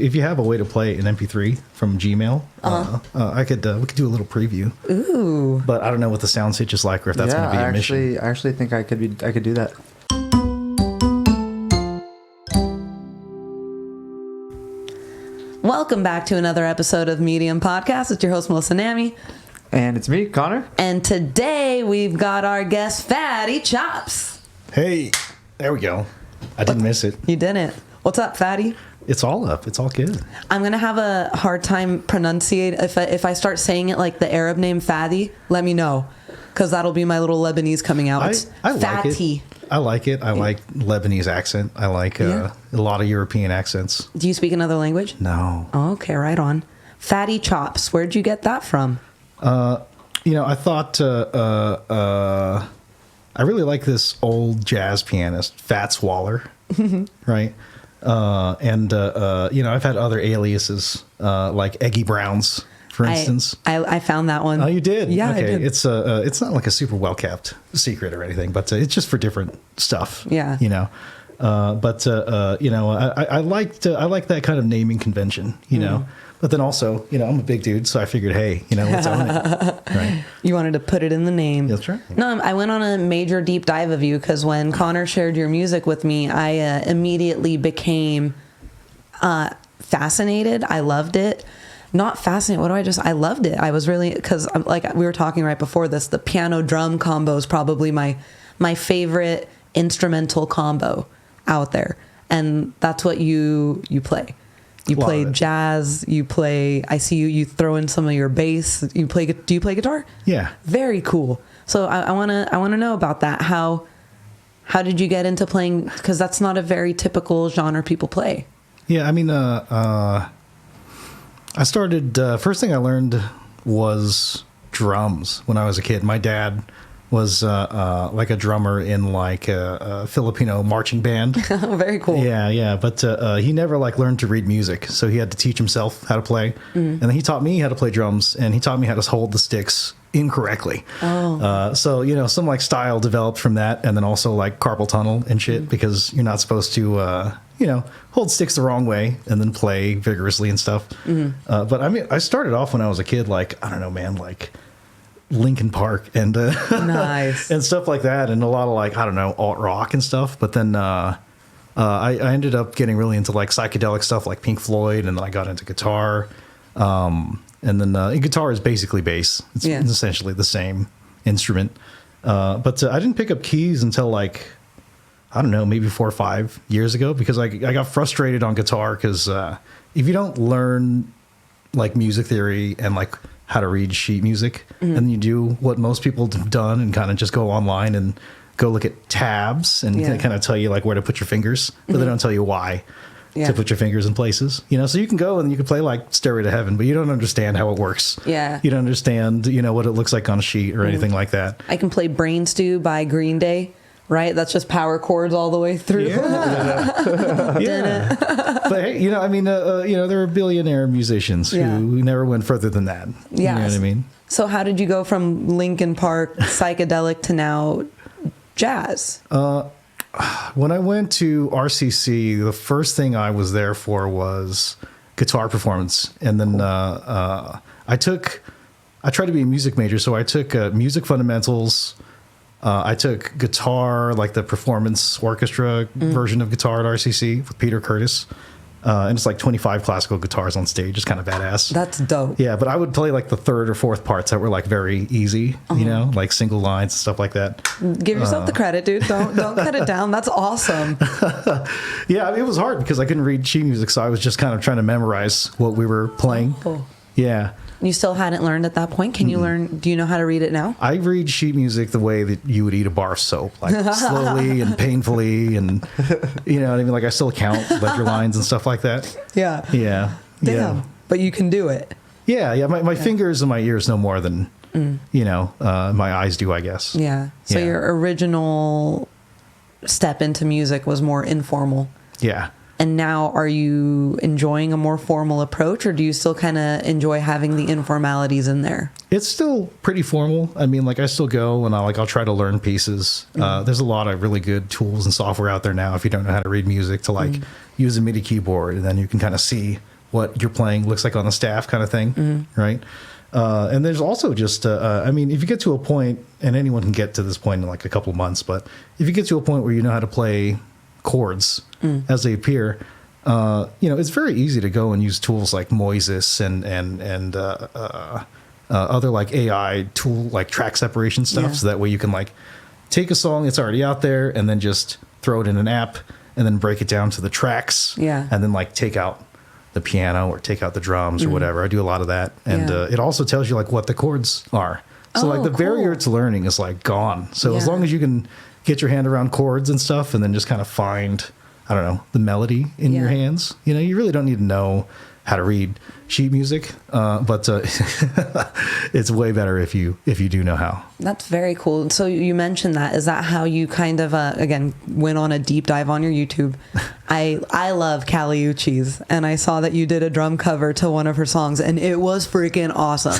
If you have a way to play an MP3 from Gmail, we could do a little preview. Ooh. But I don't know what the sound pitch is like, or if that's going to be a mission. I actually think I could do that. Welcome back to another episode of Medium Podcast. It's your host, Melissa Nami. And it's me, Connor. And today we've got our guest, Fatty Chops. Hey, there we go. I didn't miss it. You didn't. What's up, Fatty? It's all up. It's all good. I'm going to have a hard time pronunciate. If I start saying it like the Arab name Fatty, let me know. Because that'll be my little Lebanese coming out. It's I like Fatty. it. I like it. I like Lebanese accent. I like a lot of European accents. Do you speak another language? No. Oh, okay, right on. Fatty Chops. Where'd you get that from? I thought I really like this old jazz pianist, Fats Waller, right? I've had other aliases like Eggy Brown's, for instance. I found that one. Oh, you did? Yeah, okay. I did. It's not like a super well kept secret or anything, but it's just for different stuff. Yeah. I like that kind of naming convention. But then also, I'm a big dude, so I figured, hey, let's own it. Right? You wanted to put it in the name. That's right. No, I went on a major deep dive of you because when Connor shared your music with me, I immediately became fascinated. I loved it. Not fascinated. I loved it. I was really, because like we were talking right before this, the piano drum combo is probably my favorite instrumental combo out there. And that's what you play. You play jazz, I see you throw in some of your bass. Do you play guitar? Yeah. Very cool. So I want to know about that. How did you get into playing? Because that's not a very typical genre people play. Yeah, I mean, I started, first thing I learned was drums when I was a kid. My dad was like a drummer in like a Filipino marching band. Very cool. Yeah. But he never like learned to read music, so he had to teach himself how to play. And then he taught me how to play drums, and he taught me how to hold the sticks incorrectly. So some like style developed from that, and then also like carpal tunnel and shit, because you're not supposed to hold sticks the wrong way and then play vigorously and stuff. But I mean, I started off when I was a kid, like, I don't know, man, like Linkin Park and nice and stuff like that, and a lot of like, I don't know, alt rock and stuff. But then I ended up getting really into like psychedelic stuff like Pink Floyd, and then I got into guitar. And then guitar is basically bass. It's essentially the same instrument. But I didn't pick up keys until like, I don't know, maybe 4 or 5 years ago, because I got frustrated on guitar because if you don't learn like music theory and like how to read sheet music, and you do what most people have done and kind of just go online and go look at tabs and kind of tell you like where to put your fingers, but they don't tell you why to put your fingers in places. So you can go and you can play like Stairway to Heaven, but you don't understand how it works. Yeah. You don't understand, what it looks like on a sheet or anything like that. I can play Brain Stew by Green Day. Right? That's just power chords all the way through. Yeah. But hey, there are billionaire musicians who never went further than that. Yeah. You know what I mean? So how did you go from Linkin Park psychedelic to now jazz? When I went to RCC, the first thing I was there for was guitar performance. And then I tried to be a music major, so I took music fundamentals. I took guitar, like the performance orchestra version of guitar at RCC with Peter Curtis. And it's like 25 classical guitars on stage. It's kind of badass. That's dope. Yeah, but I would play like the third or fourth parts that were like very easy, like single lines and stuff like that. Give yourself the credit, dude. Don't cut it down. That's awesome. Yeah, I mean, it was hard because I couldn't read sheet music, so I was just kind of trying to memorize what we were playing. Oh. Yeah. You still hadn't learned at that point? Can you learn? Do you know how to read it now? I read sheet music the way that you would eat a bar of soap, like slowly and painfully, and you know what I mean? Like I still count ledger lines and stuff like that. Yeah. Yeah. Damn. Yeah. But you can do it. Yeah. My fingers and my ears know more than, my eyes do, I guess. Yeah. So your original step into music was more informal. Yeah. And now are you enjoying a more formal approach, or do you still kind of enjoy having the informalities in there? It's still pretty formal. I mean, like I still go and I'll try to learn pieces. There's a lot of really good tools and software out there now if you don't know how to read music to use a MIDI keyboard, and then you can kind of see what you're playing looks like on the staff kind of thing, Mm-hmm. right? And there's also just, I mean, if you get to a point, and anyone can get to this point in like a couple of months, but if you get to a point where you know how to play chords as they appear, it's very easy to go and use tools like Moises and other like AI tool, like track separation stuff. Yeah. So that way you can like take a song that's already out there and then just throw it in an app and then break it down to the tracks. Yeah. And then like take out the piano or take out the drums or whatever. I do a lot of that. And Yeah. it also tells you like what the chords are. So like Oh, the barrier cool. to learning is like gone. So as Yeah. long as you can get your hand around chords and stuff and then just kind of find, I don't know, the melody in your Yeah. hands, you really don't need to know how to read sheet music. But it's way better if you do know how. That's very cool. So you mentioned that. Is that how you kind of, again, went on a deep dive on your YouTube? I love Kali Uchis, and I saw that you did a drum cover to one of her songs, and it was freaking awesome.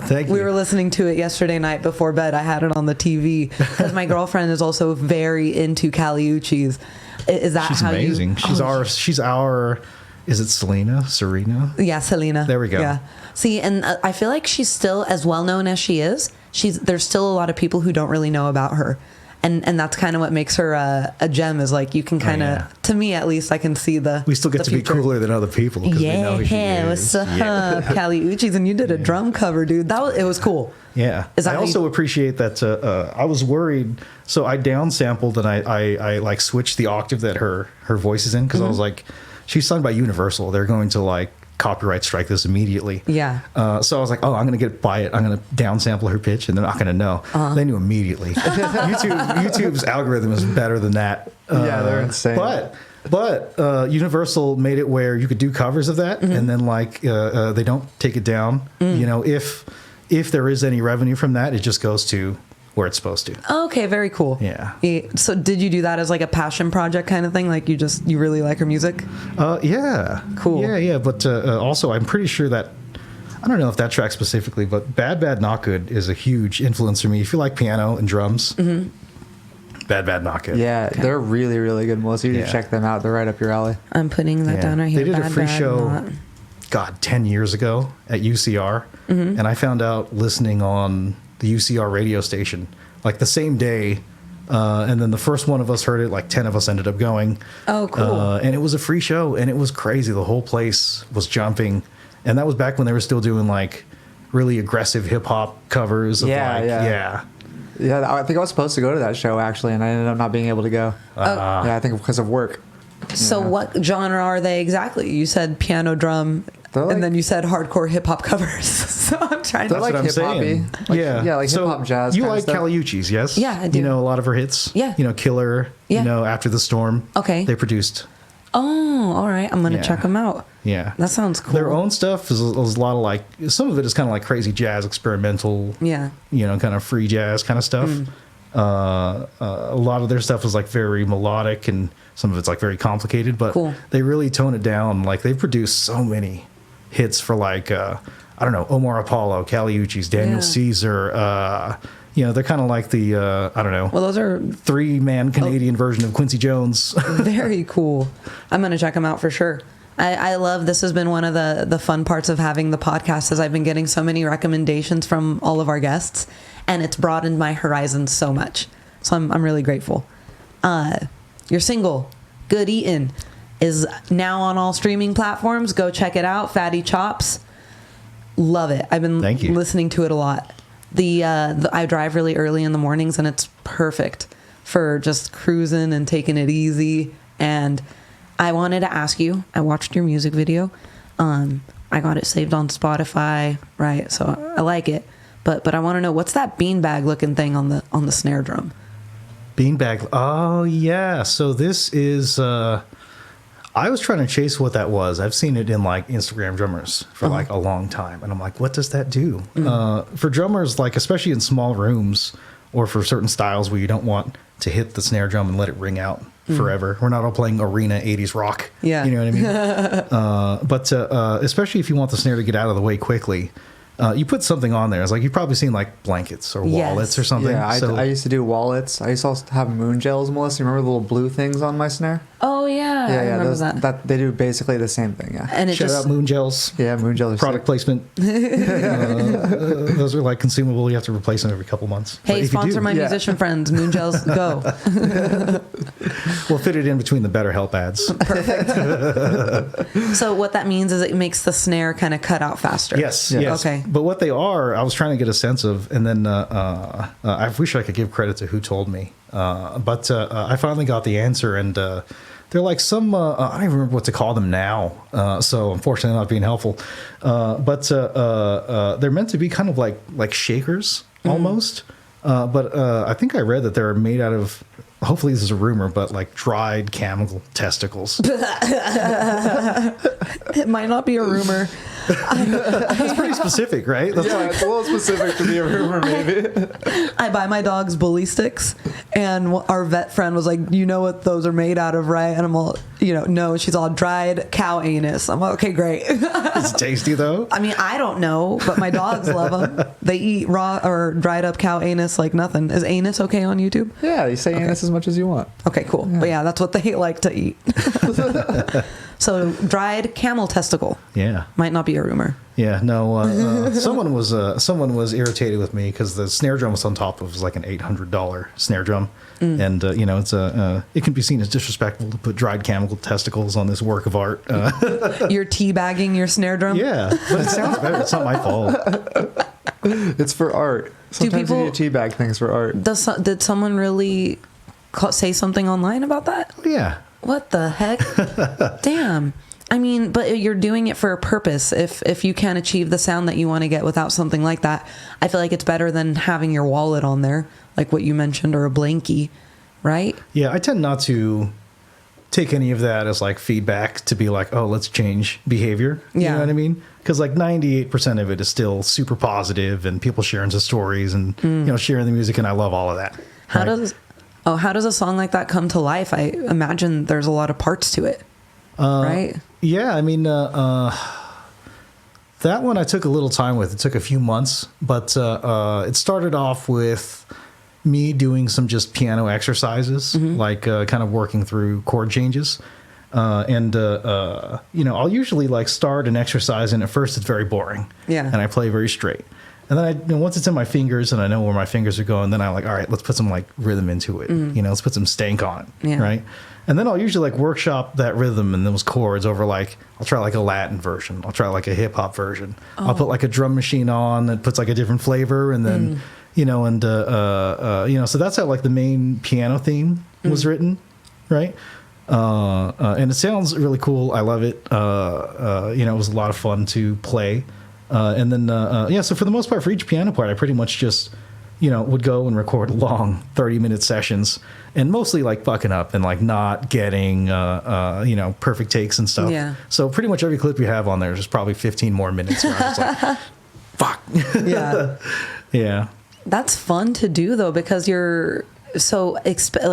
Thank you. We were listening to it yesterday night before bed. I had it on the TV because my girlfriend is also very into Kali Uchis. Is that She's how amazing. you... She's our, is it Serena? Yeah, Selena. There we go. Yeah. See, and I feel like she's still as well known as she is. There's still a lot of people who don't really know about her. And that's kind of what makes her a gem, is like you can kind of, yeah. to me at least, I can see the We still get the to be future. cooler than other people because we know who she Yeah, is. what's up, Kali Uchis? And you did a drum cover, dude. It was cool. Yeah. Is that I how you- also appreciate that. I was worried, so I downsampled and I like switched the octave that her voice is in because I was like, she's signed by Universal. They're going to like copyright strike this immediately. Yeah. So I was like, oh, I'm going to get by it. I'm going to downsample her pitch, and they're not going to know. They knew immediately. YouTube's algorithm is better than that. Yeah, they're insane. But Universal made it where you could do covers of that, and then like they don't take it down. If there is any revenue from that, it just goes to where it's supposed to. Okay, very cool. Yeah. So did you do that as like a passion project kind of thing? Like you really like her music? Yeah. Cool. Yeah. But also, I'm pretty sure that, I don't know if that track specifically, but Bad Bad Not Good is a huge influence for me. If you like piano and drums, Bad Bad Not Good. Yeah, they're really, really good. Melissa, you need Yeah. to check them out. They're right up your alley. I'm putting that Yeah. down right here. They did a Bad, free Bad, show, Not. God, 10 years ago at UCR. And I found out listening on the UCR radio station, like the same day. And then the first one of us heard it, like 10 of us ended up going. Oh, cool. And it was a free show, and it was crazy. The whole place was jumping. And that was back when they were still doing like really aggressive hip hop covers. Of Yeah, like, yeah. Yeah, I think I was supposed to go to that show actually, and I ended up not being able to go. Yeah, I think because of work. So Yeah. what genre are they exactly? You said piano, drum, They're like- and then you said hardcore hip hop covers. So I'm trying to... They're like That's what I'm hip-hoppy. saying. Like- yeah, like hip-hop, jazz You kinda like stuff. Kali Uchis, yes? Yeah, I do. You know a lot of her hits? Yeah. Killer, Yeah. After the Storm. Okay. They produced. Oh, all right. I'm going to Yeah. check them out. Yeah. That sounds cool. Their own stuff is a lot of like, some of it is kind of like crazy jazz, experimental, Yeah. kind of free jazz kind of stuff. A lot of their stuff is like very melodic, and some of it's like very complicated, but Cool. they really tone it down. Like they've produced so many hits for like, I don't know, Omar Apollo, Kali Uchis, Daniel Yeah. Caesar. They're kind of like the, I don't know, Well, those are 3-man Canadian version of Quincy Jones. very cool. I'm going to check them out for sure. I love, this has been one of the fun parts of having the podcast, is I've been getting so many recommendations from all of our guests, and it's broadened my horizons so much. So I'm really grateful. Your single, Good Eatin', is now on all streaming platforms. Go check it out. Fatty Chops. Love it. I've been Thank you. listening to it a lot. I drive really early in the mornings, and it's perfect for just cruising and taking it easy. And I wanted to ask you, I watched your music video. I got it saved on Spotify, right? So I like it. But I want to know, what's that beanbag looking thing on the snare drum? Beanbag. Oh, yeah. So this is, I was trying to chase what that was. I've seen it in like Instagram drummers for like a long time. And I'm like, what does that do? For drummers, like, especially in small rooms or for certain styles where you don't want to hit the snare drum and let it ring out forever. We're not all playing arena 80s rock. Yeah. You know what I mean? But especially if you want the snare to get out of the way quickly, you put something on there. It's like you've probably seen like blankets or Yes. wallets or something. Yeah, So I used to do wallets. I used to also have moon gels, Melissa. You remember the little blue things on my snare? Oh yeah, I remember those, that. they do basically the same thing. Yeah, And it shout just out Moon Gels. yeah, moon gels. Are Product sick. placement. Those are like consumable. You have to replace them every couple months. But hey, if you sponsor do, my Yeah. musician friends, Moon Gels, go. we'll fit it in between the BetterHelp ads. So what that means is it makes the snare kind of cut out faster. Yes, Yeah. yes. Okay. But what they are, I was trying to get a sense of, and then I wish I could give credit to who told me. But I finally got the answer, and they're like some, I don't even remember what to call them now. So unfortunately not being helpful. But they're meant to be kind of like shakers almost. But I think I read that they're made out of, hopefully this is a rumor, but like dried camel testicles. It might not be a rumor. That's pretty specific, right? That's Yeah, it's a little specific to be a rumor, maybe. I buy my dogs bully sticks, and our vet friend was like, "You know what those are made out of, right?" And I'm all, no. She's all dried cow anus. I'm like, okay, great. It's tasty though. I mean, I don't know, but my dogs love them. They eat raw or dried up cow anus like nothing. Is anus okay on YouTube? Yeah, you say anus as much as you want. Okay, cool. But yeah, that's what they like to eat. So dried camel testicle Yeah. might not be a rumor. Yeah, no. Someone was irritated with me because the snare drum was on top of like an $800 snare drum, and it's it can be seen as disrespectful to put dried camel testicles on this work of art. You're teabagging your snare drum. Yeah, but it sounds better. It's not my fault. It's for art. Sometimes people- you need to teabag things for art. Did someone really say something online about that? Yeah, What the heck? Damn. I mean, but you're doing it for a purpose. If you can't achieve the sound that you want to get without something like that, I feel like it's better than having your wallet on there, like what you mentioned, or a blankie, right? yeah. I tend not to take any of that as like feedback to be like, oh, let's change behavior. You Yeah. know what I mean? Because like 98% of it is still super positive, and people sharing the stories and sharing the music, and I love all of that. How right? does a song like that come to life? I imagine there's a lot of parts to it, right? Yeah, I mean, that one I took a little time with. It took a few months, but it started off with me doing some just piano exercises, like kind of working through chord changes. I'll usually like start an exercise, and at first it's very boring. Yeah. And I play very straight. And then once it's in my fingers and I know where my fingers are going, then I'm like, all right, let's put some like rhythm into it. Let's put some stank on it. Yeah. Right. And then I'll usually like workshop that rhythm and those chords over like, I'll try like a Latin version. I'll try like a hip hop version. I'll put like a drum machine on that puts like a different flavor. And then, so that's how like the main piano theme was written. Right. And it sounds really cool. I love it. It was a lot of fun to play. So for the most part, for each piano part, I pretty much just, would go and record long 30-minute sessions, and mostly like fucking up and like not getting, perfect takes and stuff. Yeah. So pretty much every clip you have on there is just probably 15 more minutes. Where I'm just like, fuck. Yeah. Yeah. That's fun to do though, because you're so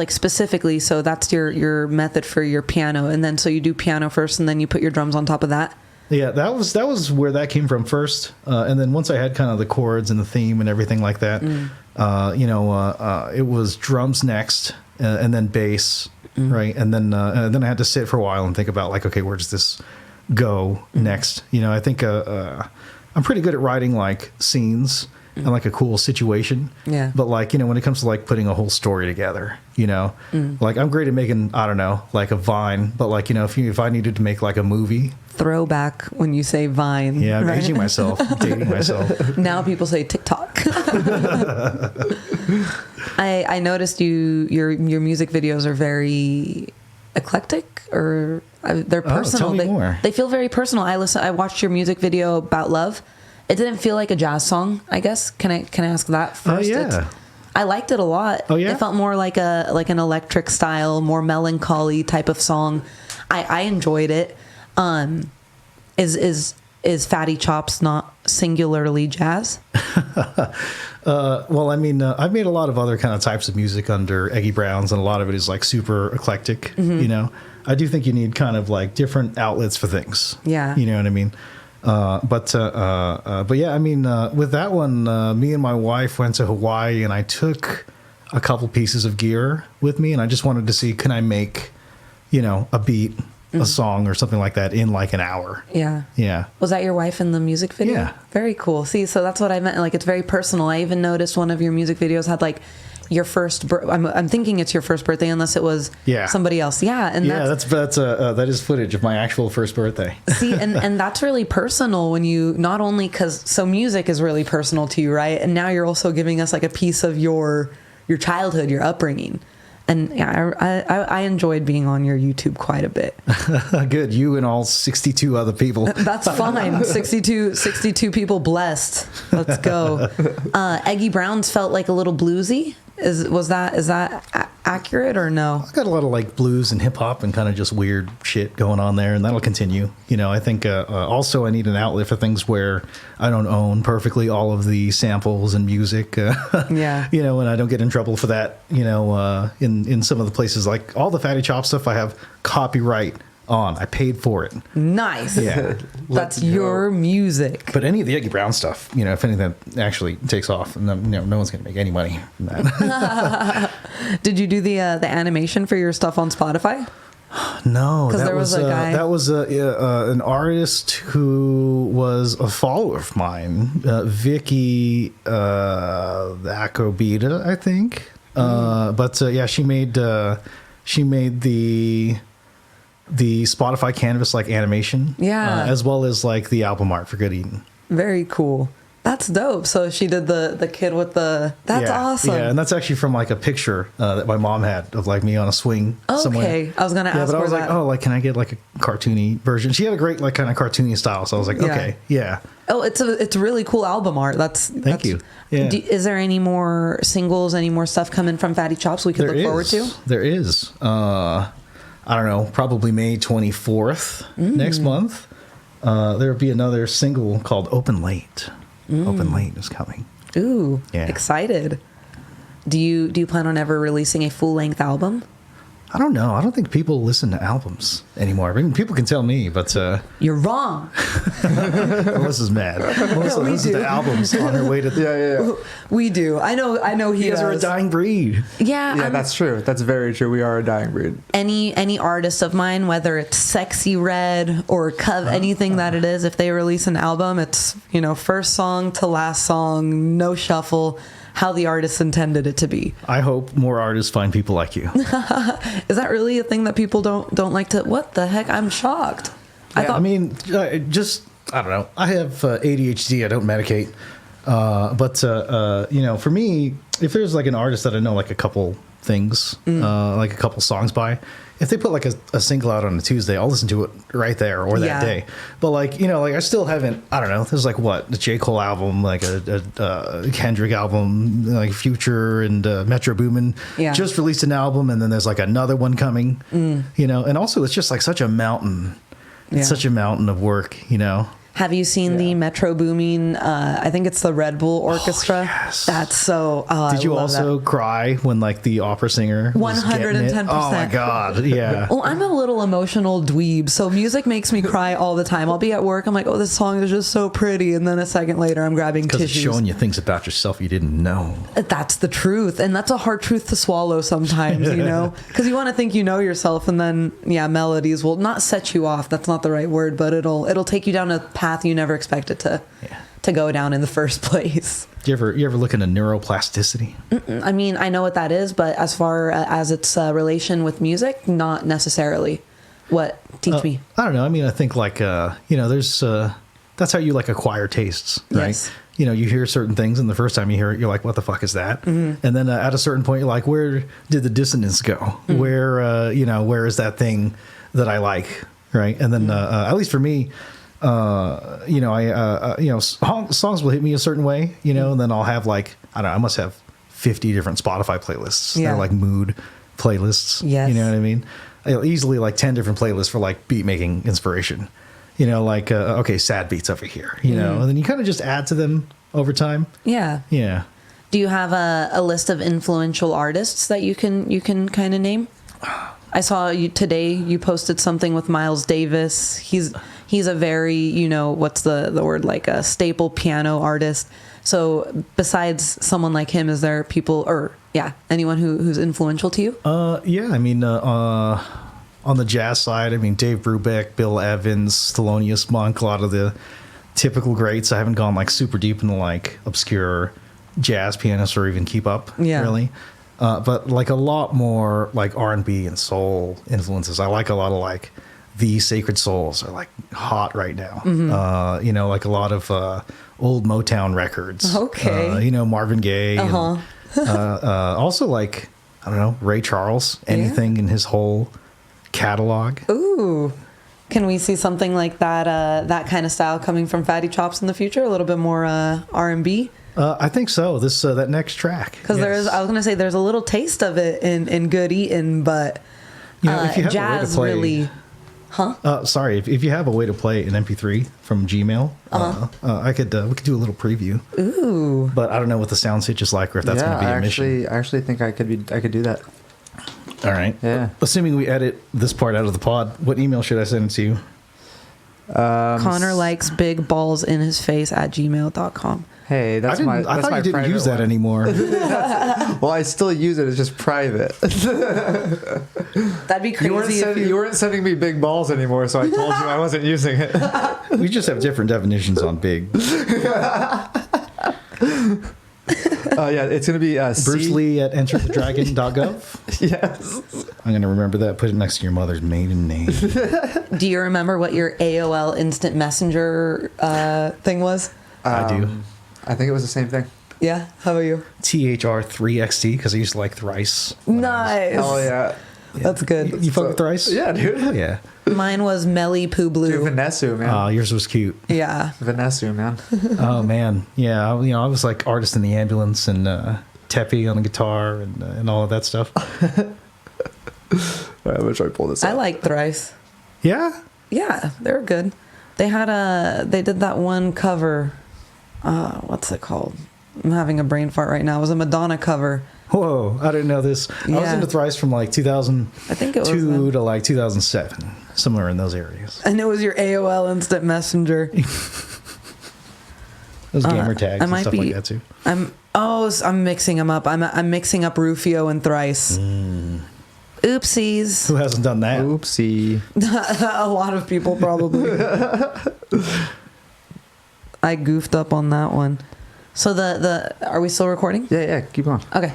specifically. So that's your method for your piano, and then so you do piano first, and then you put your drums on top of that. Yeah, that was where that came from first, and then once I had kind of the chords and the theme and everything like that, it was drums next, and then bass, right, and then I had to sit for a while and think about like, okay, where does this go next? I think I'm pretty good at writing like scenes and like a cool situation, Yeah. But like when it comes to like putting a whole story together, like I'm great at making like a Vine, but like if I needed to make like a movie. Throwback when you say Vine. Yeah, I'm right? aging myself, dating myself. Now people say TikTok. I noticed your music videos are very eclectic, or they're personal. tell me more. They feel very personal. I watched your music video about love. It didn't feel like a jazz song, I guess. Can I ask that first? Yeah. I liked it a lot. Oh, yeah? It felt more like an electric style, more melancholy type of song. I enjoyed it. Is Fatty Chops not singularly jazz? Well, I mean, I've made a lot of other kind of types of music under Eggy Brown's, and a lot of it is like super eclectic. I do think you need kind of like different outlets for things. Yeah. You know what I mean? But yeah, I mean, with that one, me and my wife went to Hawaii, and I took a couple pieces of gear with me, and I just wanted to see, can I make, a beat, a song or something like that in like an hour. Yeah. Yeah. Was that your wife in the music video? Yeah. Very cool. See, so that's what I meant. Like, it's very personal. I even noticed one of your music videos had like your first. I'm thinking it's your first birthday, unless it was somebody else. Yeah, and that is footage of my actual first birthday. See, and that's really personal when you not only because music is really personal to you, right? And now you're also giving us like a piece of your childhood, your upbringing. And yeah, I enjoyed being on your YouTube quite a bit. Good. You and all 62 other people. That's fine. 62 people blessed. Let's go. Eggy Brown's felt like a little bluesy. Is that accurate or no? I got a lot of like blues and hip hop and kind of just weird shit going on there, and that'll continue. I think also I need an outlet for things where I don't own perfectly all of the samples and music. Yeah. And I don't get in trouble for that. In some of the places, like all the Fatty Chop stuff, I have copyright on. I paid for it. Nice. Yeah. That's your music. But any of the Eggy Brown stuff, if anything actually takes off, no one's going to make any money from that. Did you do the animation for your stuff on Spotify? No, because there was a guy. That was an artist who was a follower of mine, Vicky Acobita, I think. But she made the Spotify canvas like animation, as well as like the album art for Good Eatin'. Very cool. That's dope. So she did the kid with the. That's awesome. Yeah, and that's actually from like a picture that my mom had of like me on a swing somewhere. Okay, I was gonna ask. Yeah, but I was like, like, can I get like a cartoony version? She had a great like kind of cartoony style, so I was like, okay, yeah. Oh, it's really cool album art. Thank you. Yeah. Is there any more singles, any more stuff coming from Fatty Chops we could look forward to? There is. I don't know, probably May 24th next month. There will be another single called Open Late. Open Late is coming. Ooh, excited. Do you plan on ever releasing a full-length album? I don't know. I don't think people listen to albums anymore. I mean, people can tell me, but you're wrong. Melissa's mad. Melissa listens to albums on her way to. Yeah. We do. I know. He guys are a dying breed. Yeah, that's true. That's very true. We are a dying breed. Any artist of mine, whether it's Sexy Red or anything that it is, if they release an album, it's first song to last song, no shuffle. How the artist intended it to be. I hope more artists find people like you. Is that really a thing that people don't like to? What the heck? I'm shocked. Yeah, I don't know. I have ADHD. I don't medicate. But for me, if there's like an artist that I know like a couple things, like a couple songs by, if they put like a single out on a Tuesday, I'll listen to it right there or that day. But like I still haven't. I don't know. There's like the J. Cole album, like a Kendrick album, like Future and Metro Boomin just released an album, and then there's like another one coming. And also it's just like such a mountain. It's such a mountain of work. Have you seen the Metro Boomin? I think it's the Red Bull Orchestra. Oh, yes. That's so. Did you also cry when like the opera singer? 110%. Oh my god! Yeah. Well, I'm a little emotional dweeb, so music makes me cry all the time. I'll be at work, I'm like, oh, this song is just so pretty, and then a second later, I'm grabbing tissues. Because it's showing you things about yourself you didn't know. That's the truth, and that's a hard truth to swallow sometimes, because you want to think you know yourself, and then melodies will not set you off. That's not the right word, but it'll take you down a path you never expected to go down in the first place. You ever look into neuroplasticity? I mean, I know what that is, but as far as its relation with music, not necessarily. What? Teach me. I don't know. I mean, I think like there's that's how you like acquire tastes, right? Yes. You hear certain things, and the first time you hear it, you're like, "What the fuck is that?" And then at a certain point, you're like, "Where did the dissonance go? Where where is that thing that I like?" Right? And then at least for me. Songs will hit me a certain way, and then I'll have like, I don't know, I must have 50 different Spotify playlists. They're like mood playlists. Yes. You know what I mean? Easily like 10 different playlists for like beat making inspiration, like, okay, sad beats over here, and then you kind of just add to them over time. Yeah. Yeah. Do you have a list of influential artists that you can kind of name? I saw you today. You posted something with Miles Davis. He's a very, what's the word, like a staple piano artist. So besides someone like him, is there people anyone who's influential to you? Yeah, I mean, on the jazz side, I mean, Dave Brubeck, Bill Evans, Thelonious Monk, a lot of the typical greats. I haven't gone like super deep into like obscure jazz pianists or even keep up, really. But like a lot more like R&B and soul influences. I like a lot of like the Sacred Souls are like hot right now. Like a lot of old Motown records. Okay. Marvin Gaye. And, also like, I don't know, Ray Charles, anything in his whole catalog. Ooh. Can we see something like that, that kind of style coming from Fatty Chops in the future? A little bit more R&B? I think so. That next track. Because I was going to say, there's a little taste of it in Good Eatin', but if you have jazz a way to play, really... Huh? Sorry, if you have a way to play an MP3 from Gmail, we could do a little preview. Ooh. But I don't know what the sound pitch is like, or if that's going to be a mission. I actually think I could do that. All right. Yeah. Assuming we edit this part out of the pod, what email should I send it to you? Connor likes big balls in his face at gmail.com. Hey, that's my. I thought you didn't use that anymore. Well, I still use it. It's just private. That'd be crazy. You weren't sending me big balls anymore, so I told you I wasn't using it. We just have different definitions on big. It's going to be Bruce Lee at enterthedragon.gov. Yes. I'm going to remember that. Put it next to your mother's maiden name. Do you remember what your AOL Instant Messenger thing was? I do. I think it was the same thing. Yeah. How about you? THR3XT, because I used to like Thrice. Nice. Oh, yeah. That's good. You fuck with Thrice? Yeah, dude. Oh, yeah. Mine was Melly Poo Blue. Dude, Vanessa, man. Yours was cute. Yeah. Vanessa, man. Oh, man. Yeah. I was like artist in the ambulance and Teppy on the guitar and all of that stuff. All right, I'm going to try to pull this up. I like Thrice. Yeah? Yeah, they were good. They did that one cover. What's it called? I'm having a brain fart right now. It was a Madonna cover. Whoa, I didn't know this. Yeah. I was into Thrice from like 2002 I think it was them. to like 2007, somewhere in those areas. And it was your AOL Instant Messenger. Those gamer tags and stuff like that too. I'm mixing them up. I'm mixing up Rufio and Thrice. Oopsies. Who hasn't done that? Oopsie. A lot of people probably. I goofed up on that one. So are we still recording? Yeah, keep going. Okay.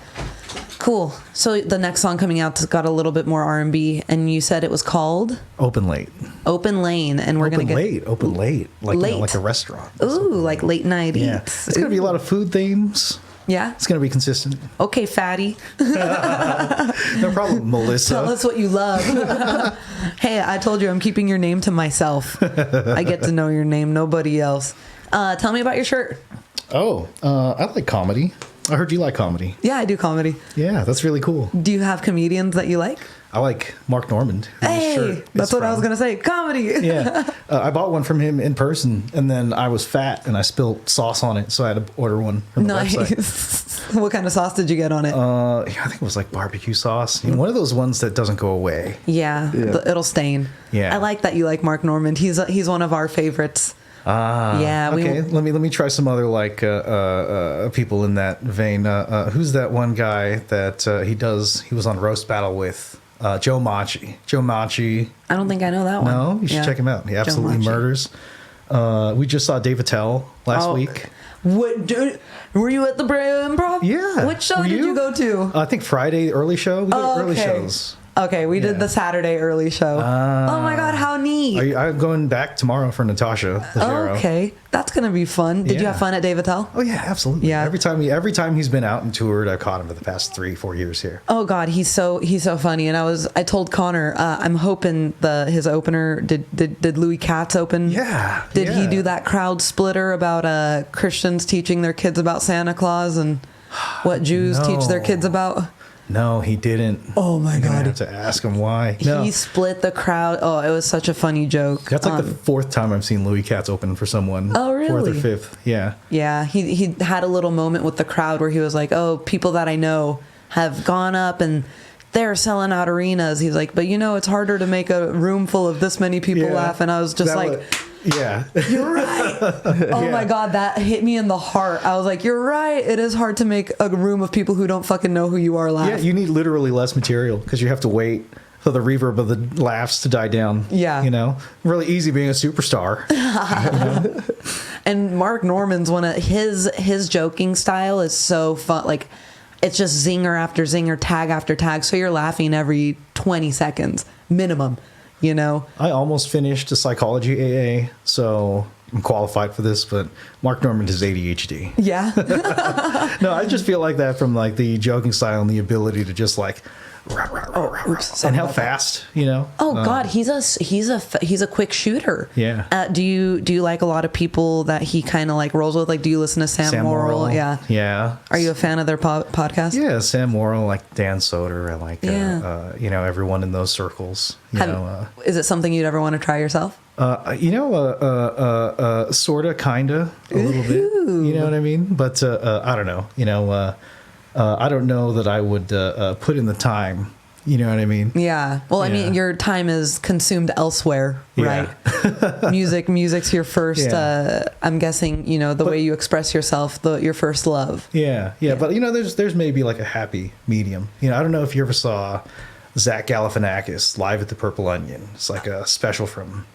Cool. So the next song coming out's got a little bit more R&B, and you said it was called Open Late. Open Lane, and we're gonna get Open late, like late. like a restaurant. Ooh, like late night Yeah, eats. it's gonna be a lot of food themes. Yeah. It's gonna be consistent. Okay, fatty. No problem, Melissa. Tell us what you love. Hey, I told you I'm keeping your name to myself. I get to know your name, nobody else. Tell me about your shirt. Oh, I like comedy. I heard you like comedy. Yeah, I do comedy. Yeah, that's really cool. Do you have comedians that you like? I like Mark Normand. Hey, that's what I was going to say. Comedy. Yeah. I bought one from him in person, and then I was fat, and I spilled sauce on it, so I had to order one from the website. Nice. What kind of sauce did you get on it? I think it was like barbecue sauce. One of those ones that doesn't go away. Yeah. It'll stain. Yeah. I like that you like Mark Normand. He's one of our favorites. Yeah. Okay. Let me try some other like people in that vein. Who's that one guy that he was on Roast Battle with? Joe Machi. Joe Machi. I don't think I know that one. No, you should check him out. He absolutely murders. We just saw Dave Attell last week. What, dude? Were you at the Improv? Yeah. Which show did you go to? I think Friday early show. We did early shows. Okay, we did the Saturday early show. Oh my God, how neat! I'm going back tomorrow for Natasha. Okay, that's gonna be fun. Did you have fun at Dave Attell? Oh yeah, absolutely. Yeah. Every time he's been out and toured, I've caught him for the past 3-4 years here. Oh God, he's so funny. And I told Connor, I'm hoping his opener did Louis Katz open? Yeah. Did he do that crowd splitter about Christians teaching their kids about Santa Claus and what Jews teach their kids about? No, he didn't. Oh my God! I have to ask him why. No. He split the crowd. Oh, it was such a funny joke. That's like the fourth time I've seen Louis Katz open for someone. Oh, really? Fourth or fifth. Yeah. Yeah, he had a little moment with the crowd where he was like, "Oh, people that I know have gone up and they're selling out arenas. He's like, but it's harder to make a room full of this many people laugh. And I was just yeah. You're right. Oh my God, that hit me in the heart. I was like, you're right. It is hard to make a room of people who don't fucking know who you are laugh. Yeah, you need literally less material because you have to wait for the reverb of the laughs to die down. Yeah. Really easy being a superstar. And Mark Norman's one of his joking style is so fun. Like, it's just zinger after zinger, tag after tag. So you're laughing every 20 seconds minimum. I almost finished a psychology AA, so I'm qualified for this, but Mark Norman has ADHD. Yeah. No, I just feel like that from like the joking style and the ability to just like and how fast, Oh God, he's a quick shooter. Yeah. Do you like a lot of people that he kind of like rolls with? Like, do you listen to Sam Morrill? Yeah. Yeah. Are you a fan of their podcast? Yeah, Sam Morrill, like Dan Soder, I like everyone in those circles. Is it something you'd ever want to try yourself? Sorta, kinda, a little bit. You know what I mean? But I don't know. I don't know that I would put in the time. You know what I mean? Yeah. Well, I mean, your time is consumed elsewhere, right? Music's your first. I'm guessing the way you express yourself, your first love. Yeah. But there's maybe like a happy medium. I don't know if you ever saw Zach Galifianakis live at the Purple Onion. It's like a special from,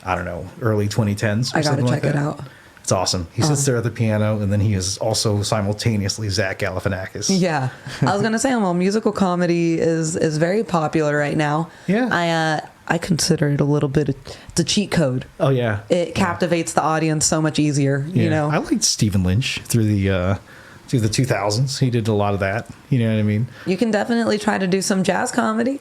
I don't know, early 2010s. I gotta check it out. It's awesome. He sits there at the piano, and then he is also simultaneously Zach Galifianakis. Yeah, I was gonna say, well, musical comedy is very popular right now. Yeah, I consider it a little bit. It's a cheat code. Oh yeah, it captivates the audience so much easier. I liked Stephen Lynch through the 2000s. He did a lot of that. You know what I mean? You can definitely try to do some jazz comedy.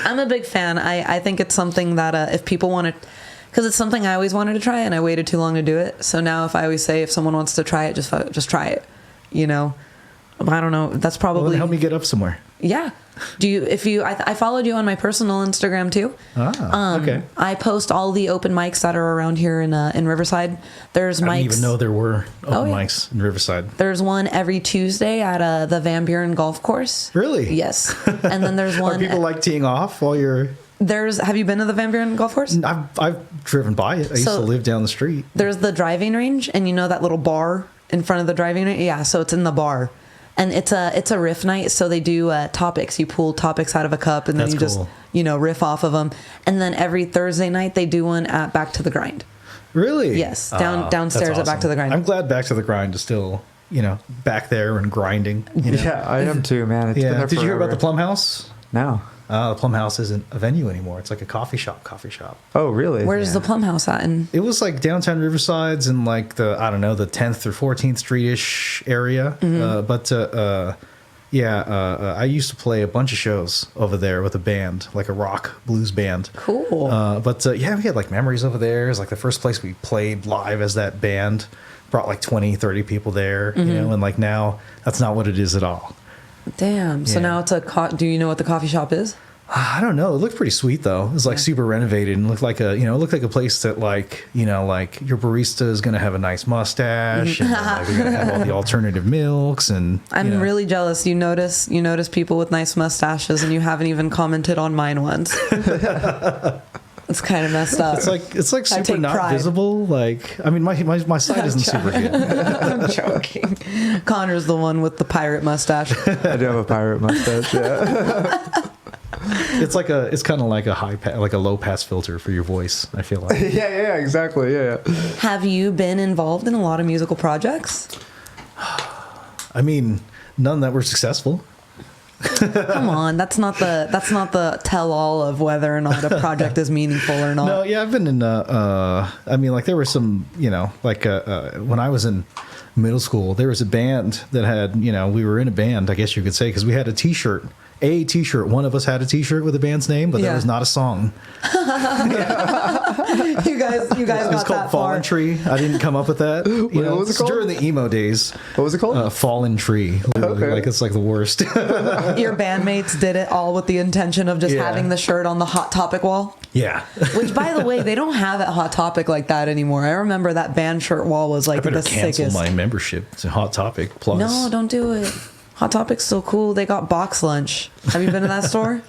I'm a big fan. I think it's something that if people want to. Because it's something I always wanted to try, and I waited too long to do it. So now, if I always say if someone wants to try it, just try it. I don't know. That's probably well, help me get up somewhere. Yeah. I followed you on my personal Instagram too. Okay. I post all the open mics that are around here in Riverside. There's mics. I didn't even know there were open mics in Riverside. There's one every Tuesday at the Van Buren Golf Course. Really? Yes. And then there's one. Are people like teeing off while you're? Have you been to the Van Buren Golf Course? I've driven by it. I used to live down the street. There's the driving range, and that little bar in front of the driving range? Yeah, so it's in the bar. And it's a riff night, so they do topics. You pull topics out of a cup, and then That's just riff off of them. And then every Thursday night, they do one at Back to the Grind. Really? Yes, downstairs at Back to the Grind. I'm glad Back to the Grind is still, back there and grinding. Yeah, I am too, man. It's been there Did you hear about the Plum House? No. The Plum House isn't a venue anymore. It's like a coffee shop. Oh, really? Where's the Plum House at? It was like downtown Riverside's in like the 10th or 14th Street-ish area. Mm-hmm. I used to play a bunch of shows over there with a band, like a rock blues band. Cool. We had like memories over there. It was like the first place we played live as that band. Brought like 20, 30 people there, and like now that's not what it is at all. Damn. So now it's do you know what the coffee shop is? I don't know. It looked pretty sweet though. It was like super renovated and looked like a place that like your barista is going to have a nice mustache and like, we're going to have all the alternative milks and I'm really jealous. You notice people with nice mustaches and you haven't even commented on mine once. It's kind of messed up. It's like super not pride. Visible. Like, I mean, my side isn't super good. I'm joking. Connor's the one with the pirate mustache. I do have a pirate mustache. Yeah. It's kind of like a low pass filter for your voice. I feel like. Yeah, exactly. Yeah. Have you been involved in a lot of musical projects? I mean, none that were successful. Come on, that's not the tell all of whether or not a project is meaningful or not. No, yeah, I've been in I mean, like there were some, when I was in middle school, there was a band that had, we were in a band, I guess you could say, because we had a t-shirt. One of us had a t-shirt with the band's name, but that was not a song. You guys got that far. It was called Fallen Tree. I didn't come up with that. What was it called? During the emo days. What was it called? Fallen Tree. Okay. Like it's like the worst. Your bandmates did it all with the intention of just having the shirt on the Hot Topic wall? Yeah. Which, by the way, they don't have at Hot Topic like that anymore. I remember that band shirt wall was like the sickest. I better cancel my membership to Hot Topic Plus. No, don't do it. Hot Topic's so cool. They got box lunch. Have you been to that store?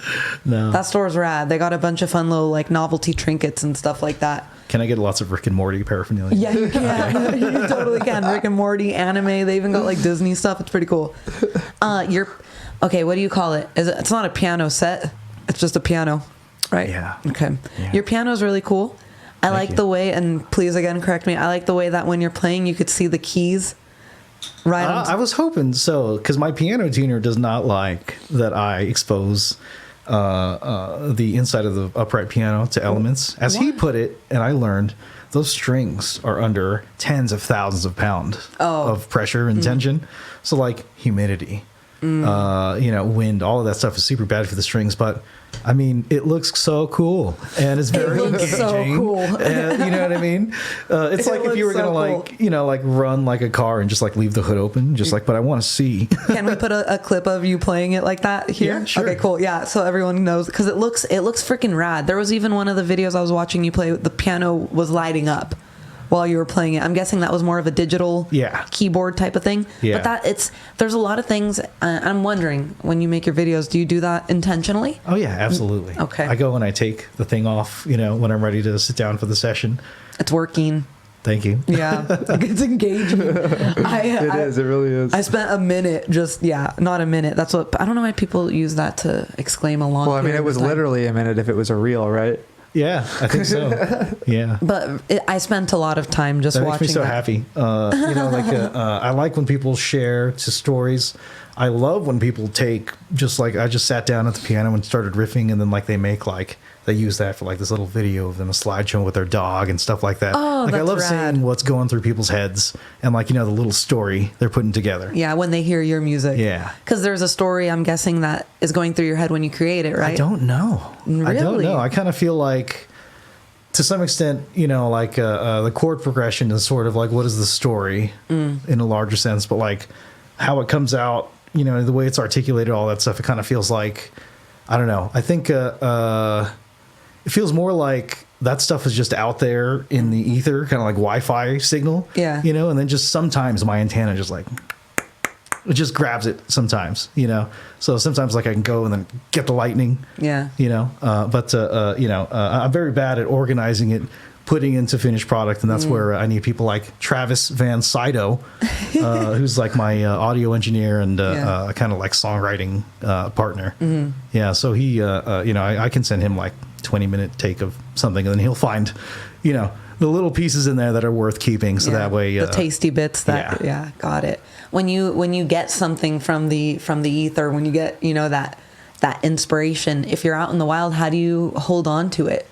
No. That store's rad. They got a bunch of fun little like novelty trinkets and stuff like that. Can I get lots of Rick and Morty paraphernalia? Yeah, you can. You totally can. Rick and Morty, anime. They even got like Disney stuff. It's pretty cool. Okay, what do you call it? It's not a piano set. It's just a piano, right? Yeah. Okay. Yeah. Your piano's really cool. I Thank like you. the way, and please again correct me. I like the way that when you're playing, you could see the keys. Right. I was hoping so, because my piano tuner does not like that I expose the inside of the upright piano to elements. As he put it, and I learned, those strings are under tens of thousands of pounds of pressure and tension. So like humidity, wind, all of that stuff is super bad for the strings. But I mean, it looks so cool, and it's very looks engaging. so cool. And, you know what I mean? It's like if you were looks so gonna like run like a car and just like leave the hood open, just like. But I want to see. Can we put a clip of you playing it like that here? Yeah, sure. Okay, cool. Yeah, so everyone knows, because it looks freaking rad. There was even one of the videos I was watching you play. The piano was lighting up while you were playing it. I'm guessing that was more of a digital keyboard type of thing. Yeah. But there's a lot of things. I'm wondering, when you make your videos, do you do that intentionally? Oh yeah, absolutely. Okay. I go and I take the thing off, when I'm ready to sit down for the session. It's working. Thank you. Yeah, it's engaging. It is. It really is. I spent a minute not a minute. That's what, I don't know why people use that to exclaim a long Well, I mean, period it was of time. literally a minute if it was a reel, right? Yeah, I think so. Yeah. But I spent a lot of time just That watching makes me so that. happy. I like when people share to stories. I love when people take I just sat down at the piano and started riffing, and then like they use that for like this little video of them, a slideshow with their dog and stuff like that. Oh, like I that's love rad. seeing what's going through people's heads and the little story they're putting together. Yeah, when they hear your music. Yeah. Because there's a story, I'm guessing, that is going through your head when you create it, right? I don't know. I don't Really? know. I kind of feel like, to some extent, the chord progression is sort of like, what is the story in a larger sense, but like how it comes out, the way it's articulated, all that stuff, it kind of feels like, I don't know. I think it feels more like that stuff is just out there in the ether, kind of like Wi-Fi signal. Yeah. And then just sometimes my antenna just like, it just grabs it sometimes, So sometimes like I can go and then get the lightning. Yeah. I'm very bad at organizing it, putting into finished product, and that's where I need people like Travis Van Sydow, who's like my audio engineer and kind of like songwriting partner. Mm-hmm. Yeah, so he, I can send him like 20-minute take of something, and then he'll find, the little pieces in there that are worth keeping. So that way, the tasty bits that got it. When you get something from the ether, when you get that inspiration, if you're out in the wild, how do you hold on to it?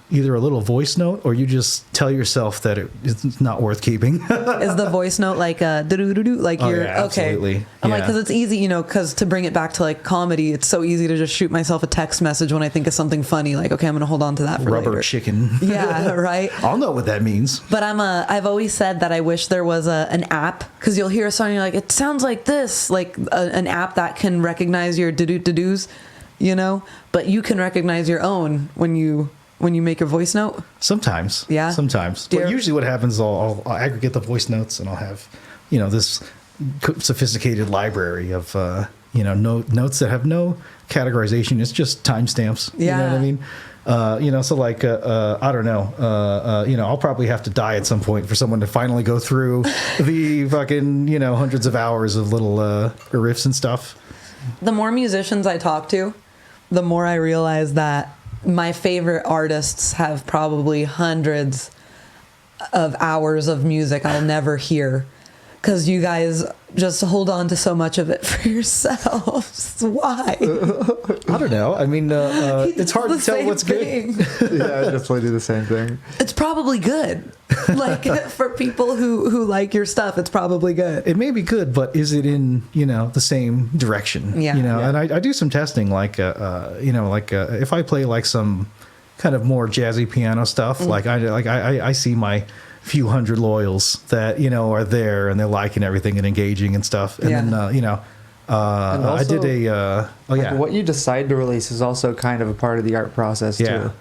Either a little voice note, or you just tell yourself that it's not worth keeping. Is the voice note like a do-do-do-do, like Oh, you're yeah, absolutely. okay? I'm like, Yeah. because it's easy, because to bring it back to like comedy, it's so easy to just shoot myself a text message when I think of something funny. Like, okay, I'm gonna hold on to that for Rubber later. chicken. Yeah, right. I'll know what that means. But I've always said that I wish there was an app, because you'll hear a song and you're like, it sounds like this, like an app that can recognize your do-do-do-dos, but you can recognize your own when you make a voice note. Sometimes. Yeah. Sometimes. Do you But ever- usually what happens is I'll aggregate the voice notes, and I'll have, this sophisticated library of, notes that have no categorization. It's just timestamps. Yeah. You know what I mean? So like, I don't know, I'll probably have to die at some point for someone to finally go through the fucking, hundreds of hours of little riffs and stuff. The more musicians I talk to, the more I realize that my favorite artists have probably hundreds of hours of music I'll never hear, because you guys just hold on to so much of it for yourselves. Why? I don't know. I mean, it's hard to tell what's good. Yeah, I definitely do the same thing. It's probably good. Like, for people who like your stuff, it's probably good. It may be good, but is it in the same direction? Yeah. Yeah. And I do some testing, if I play like some kind of more jazzy piano stuff, I see my few hundred loyals that are there and they're liking everything and engaging and stuff, and then I did What you decide to release is also kind of a part of the art process too.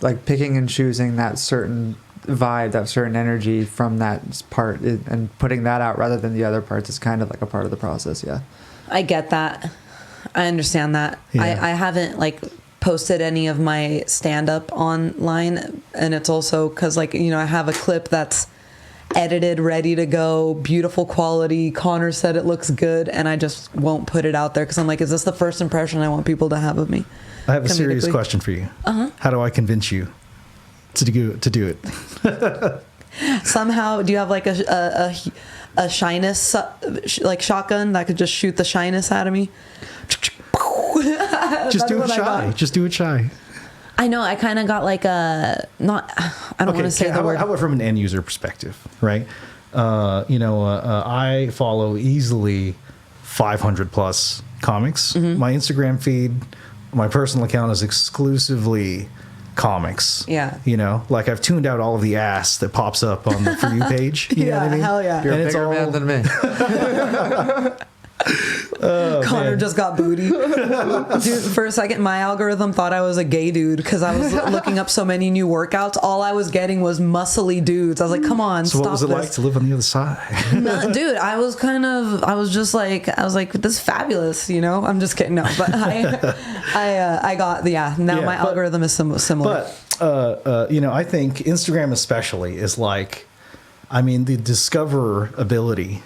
Like picking and choosing that certain vibe, that certain energy from that part, and putting that out rather than the other parts is kind of like a part of the process. Yeah. I get that. I understand that. Yeah. I haven't like posted any of my stand-up online, and it's also because like, you know, I have a clip that's edited, ready to go, beautiful quality. Connor said it looks good, and I just won't put it out there because I'm like, is this the first impression I want people to have of me? I have a serious question for you. How do I convince you to do it? Somehow, do you have like a shyness like shotgun that could just shoot the shyness out of me? Just do it shy. Just do it shy. I know. I kind of got like a not. I don't want to say the word. How about from an end user perspective, right? I follow easily 500 plus comics. My Instagram feed, my personal account is exclusively comics. Yeah. You know, like I've tuned out all of the ass that pops up on the For You page. You know what I mean? Hell yeah. You're And a it's bigger all- man than me. Connor just got booty. Dude, for a second, my algorithm thought I was a gay dude because I was looking up so many new workouts. All I was getting was muscly dudes. I was like, come on, So stop what was it this. like to live on the other side? No, dude, I was like, this is fabulous, you know? I'm just kidding. No, but I got, Yeah, my but- algorithm is similar. But I think Instagram especially is like, I mean, the discoverability.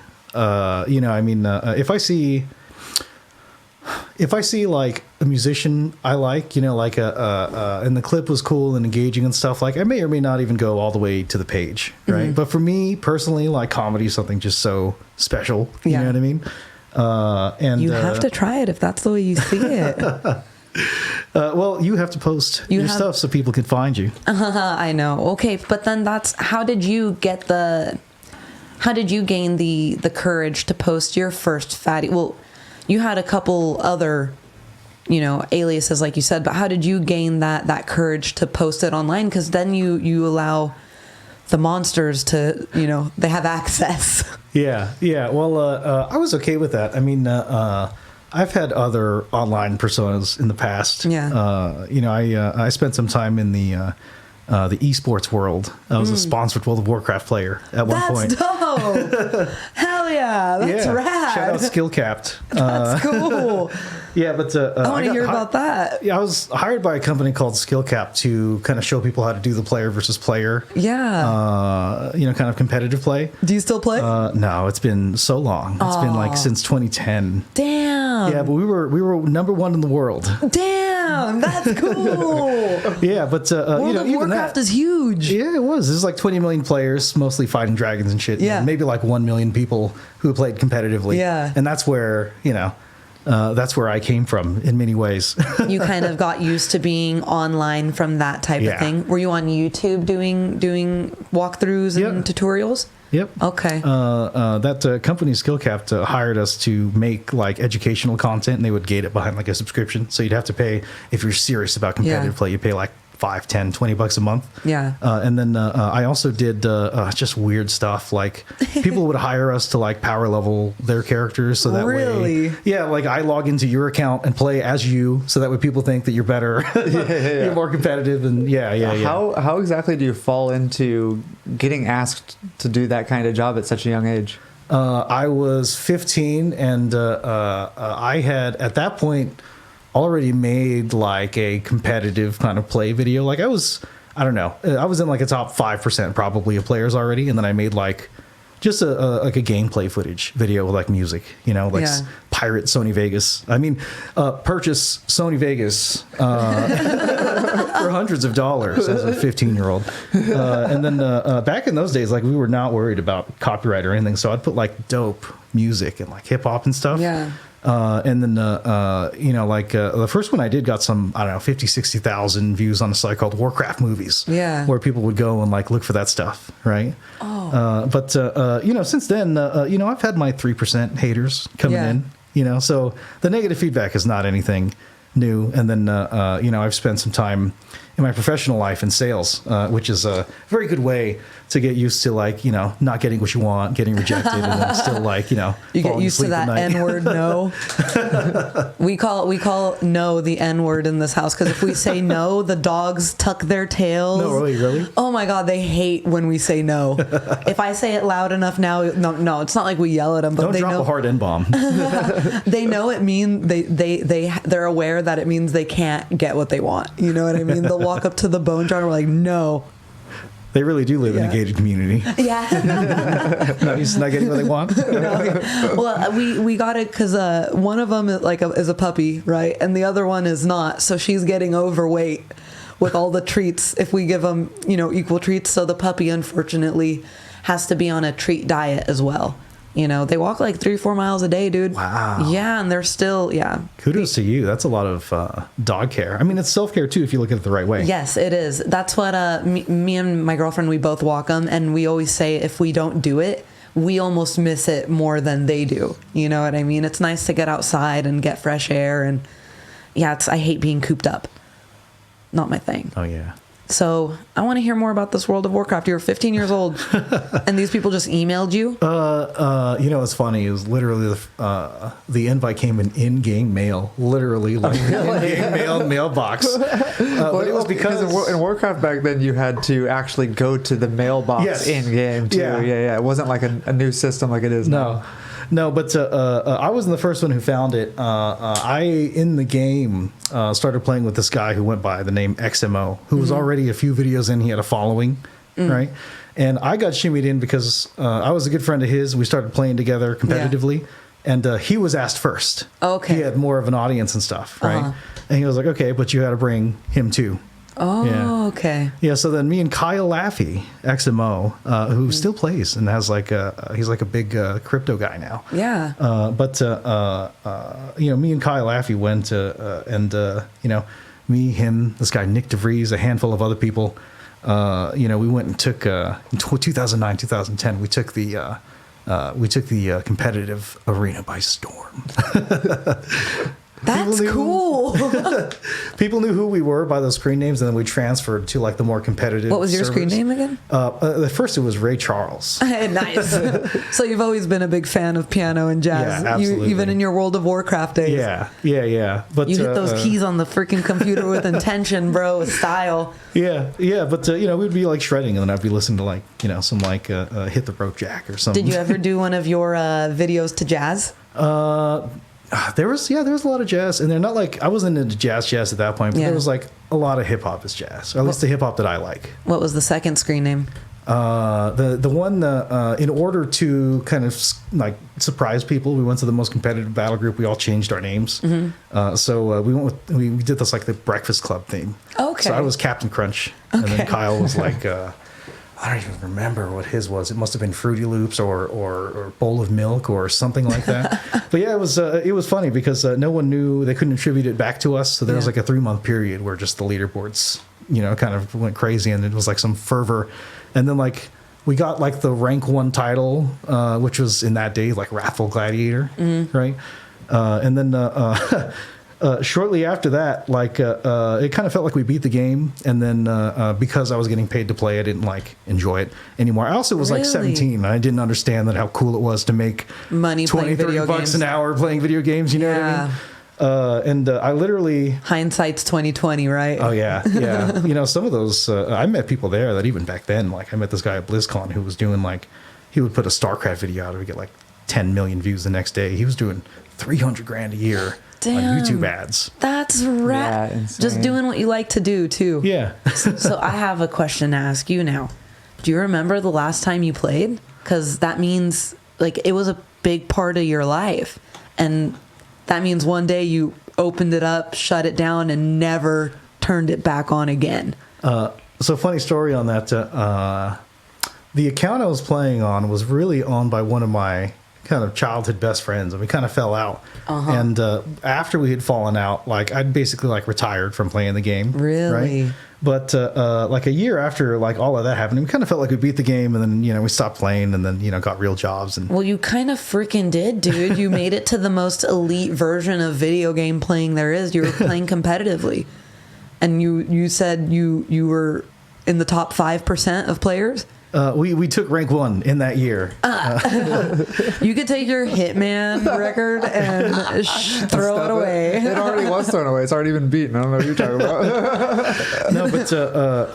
If I see like a musician I like, and the clip was cool and engaging and stuff, like I may or may not even go all the way to the page, right? But for me personally, like comedy is something just so special. You Yeah. know what I mean? And You have to try it if that's the way you see it. well, you have to post your stuff so people can find you. I know. Okay, but then how did you gain the courage to post your first fatty? Well, you had a couple other, aliases like you said, but how did you gain that courage to post it online? Because then you allow the monsters to, they have access. Yeah. Well, I was okay with that. I mean, I've had other online personas in the past. Yeah. I spent some time in the esports world. I was a sponsored World of Warcraft player at one point. That's dope. Hell yeah. That's rad. Shout out Skill Capped. That's cool. Yeah, but I want to hear about that. Yeah, I was hired by a company called Skill Cap to kind of show people how to do the player versus player. Yeah. Kind of competitive play. Do you still play? No, it's been so long. It's been like since 2010. Damn. Yeah, but we were number one in the world. Damn, that's cool. Yeah, but World of even Warcraft that, is huge. yeah, it was. There's like 20 million players, mostly fighting dragons and shit. Yeah. Maybe like 1 million people who played competitively. Yeah. And that's where, that's where I came from in many ways. You kind of got used to being online from that type of Yeah. thing. Were you on YouTube doing walkthroughs and Yep. tutorials? Yep. Okay. That company SkillCap hired us to make like educational content, and they would gate it behind like a subscription. So you'd have to pay, if you're serious about competitive Yeah. play, you pay like $5, $10, $20 a month. Yeah. And then I also did just weird stuff. Like people would hire us to like power level their characters. So that Really? way, yeah, like I log into your account and play as you. So that way people think that you're better, you're more competitive. And yeah. How exactly do you fall into getting asked to do that kind of job at such a young age? I was 15 and I had at that point already made like a competitive kind of play video. Like I was in like a top 5% probably of players already. And then I made like just a gameplay footage video with like music, Yeah. pirate Sony Vegas. I mean, purchase Sony Vegas for hundreds of dollars as a 15-year-old. And then back in those days, like we were not worried about copyright or anything. So I'd put like dope music and like hip hop and stuff. Yeah. And then, the first one I did got some, 50, 60,000 views on a site called Warcraft Movies. Yeah. Where people would go and like look for that stuff. Right. Oh. But since then, I've had my 3% haters coming in, so the negative feedback is not anything new. And then, I've spent some time my professional life in sales, which is a very good way to get used to, like, you know, not getting what you want, getting rejected, and then still, like, you know, you get used to that N-word. No, we call no the N-word in this house, because if we say no, the dogs tuck their tails. No, really? Oh my God, they hate when we say no. If I say it loud enough now, no, it's not like we yell at them, but Don't they drop know a hard N-bomb. they know it means they're aware that it means they can't get what they want. You know what I mean? They'll walk up to the bone jar and we're like, no. They really do live in a gated community. Yeah. not getting what they want. No. Well, we got it because one of them is a puppy, right, and the other one is not. So she's getting overweight with all the treats. If we give them, you know, equal treats, so the puppy unfortunately has to be on a treat diet as well. You know, they walk like 3-4 miles a day, dude. Wow. Yeah, and they're still, Kudos to you. That's a lot of dog care. I mean, it's self-care, too, if you look at it the right way. Yes, it is. That's what me and my girlfriend, we both walk them, and we always say if we don't do it, we almost miss it more than they do. You know what I mean? It's nice to get outside and get fresh air, and I hate being cooped up. Not my thing. Oh, yeah. So I want to hear more about this World of Warcraft. You're 15 years old, and these people just emailed you. You know what's funny is literally the invite came in-game mail, literally like in-game mailbox. But it was because in Warcraft back then you had to actually go to the mailbox in game too. Yeah. It wasn't like a new system like it is now. No, but I wasn't the first one who found it. I, in the game, started playing with this guy who went by the name XMO, who was already a few videos in. He had a following, right? And I got shimmied in because I was a good friend of his. We started playing together competitively. Yeah. And he was asked first. Okay. He had more of an audience and stuff, right? And he was like, okay, but you had to bring him too. Oh, okay. Yeah, so then me and Kyle Laffey, XMO, who still plays and has he's like a big crypto guy now. Yeah. But you know, me and Kyle Laffey went and you know, me, him, this guy Nick DeVries, a handful of other people. You know, we went and took in 2009, 2010. We took the competitive arena by storm. That's cool. People knew who we were by those screen names, and then we transferred to like the more competitive. What was your servers. screen name again? At first, it was Ray Charles. Nice. So you've always been a big fan of piano and jazz, Yeah, absolutely. even in your World of Warcraft days. Yeah. But you hit those keys on the freaking computer with intention, bro, with style. Yeah. But you know, we'd be like shredding, and then I'd be listening to like, you know, some like Hit the Rope Jack or something. Did you ever do one of your videos to jazz? There was a lot of jazz, and they're not like I wasn't into jazz at that point, but there was like a lot of hip hop is jazz, or at least the hip hop that I like. What was the second screen name? The one in order to kind of like surprise people, we went to the most competitive battle group. We all changed our names. So we did this like the Breakfast Club theme. Okay. So I was Captain Crunch, and then Kyle was like. I don't even remember what his was. It must have been Fruity Loops or Bowl of Milk or something like that. But yeah, it was funny because no one knew. They couldn't attribute it back to us. So there was like a 3-month period where just the leaderboards, you know, kind of went crazy, and it was like some fervor. And then like we got like the rank 1 title, which was in that day like Wrathful Gladiator, right? And then. Shortly after that, like it kind of felt like we beat the game, and then because I was getting paid to play, I didn't like enjoy it anymore. I also was like 17, and I didn't understand that how cool it was to make money 20, 30 bucks an hour playing video games. You know what I mean? And I literally hindsight's 2020, right? Oh yeah. You know, some of those I met people there that even back then, like I met this guy at BlizzCon who was doing like he would put a StarCraft video out and would get like 10 million views the next day. He was doing $300,000 a year. Damn, on YouTube ads. That's right. Yeah, just doing what you like to do too. Yeah. So I have a question to ask you now. Do you remember the last time you played? Because that means like it was a big part of your life, and that means one day you opened it up, shut it down, and never turned it back on again. So funny story on that. The account I was playing on was really owned by one of my kind of childhood best friends, and we kind of fell out. And after we had fallen out, like I'd basically like retired from playing the game. Really? Right? But like a year after like all of that happened, we kind of felt like we beat the game, and then, you know, we stopped playing, and then, you know, got real jobs. And well, you kind of freaking did, dude. You made it to the most elite version of video game playing there is. You were playing competitively. And you said you were in the top 5% of players? We took rank 1 in that year. You could take your Hitman record and throw it away. It already was thrown away. It's already been beaten. I don't know what you're talking about. No, but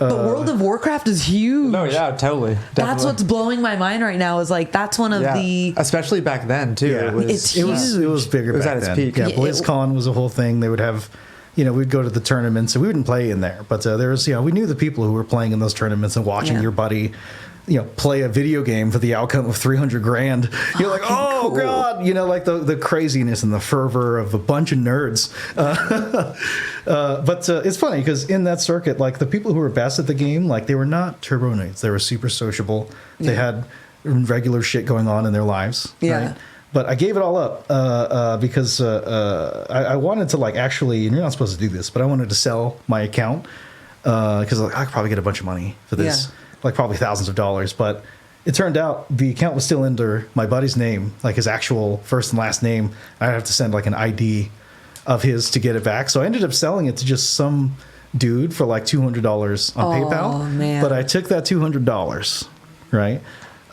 World of Warcraft is huge. No, yeah, totally. That's Definitely. what's blowing my mind right now. Is like that's one of the especially back then too. Yeah, it was bigger. It was back at its then. peak. Yeah, Yeah, BlizzCon was a whole thing. They would have, we'd go to the tournaments, and we wouldn't play in there, but there was, we knew the people who were playing in those tournaments and watching your buddy, play a video game for the outcome of $300,000. You're like, oh cool. God, like the craziness and the fervor of a bunch of nerds. But it's funny because in that circuit, like the people who were best at the game, like they were not turbo nerds. They were super sociable. They had regular shit going on in their lives. Yeah. Right? But I gave it all up because I wanted to actually, and you're not supposed to do this, but I wanted to sell my account because I could probably get a bunch of money for this, probably thousands of dollars. But it turned out the account was still under my buddy's name, his actual first and last name. I'd have to send an ID of his to get it back. So I ended up selling it to just some dude for $200 on PayPal. Man. But I took that $200, right?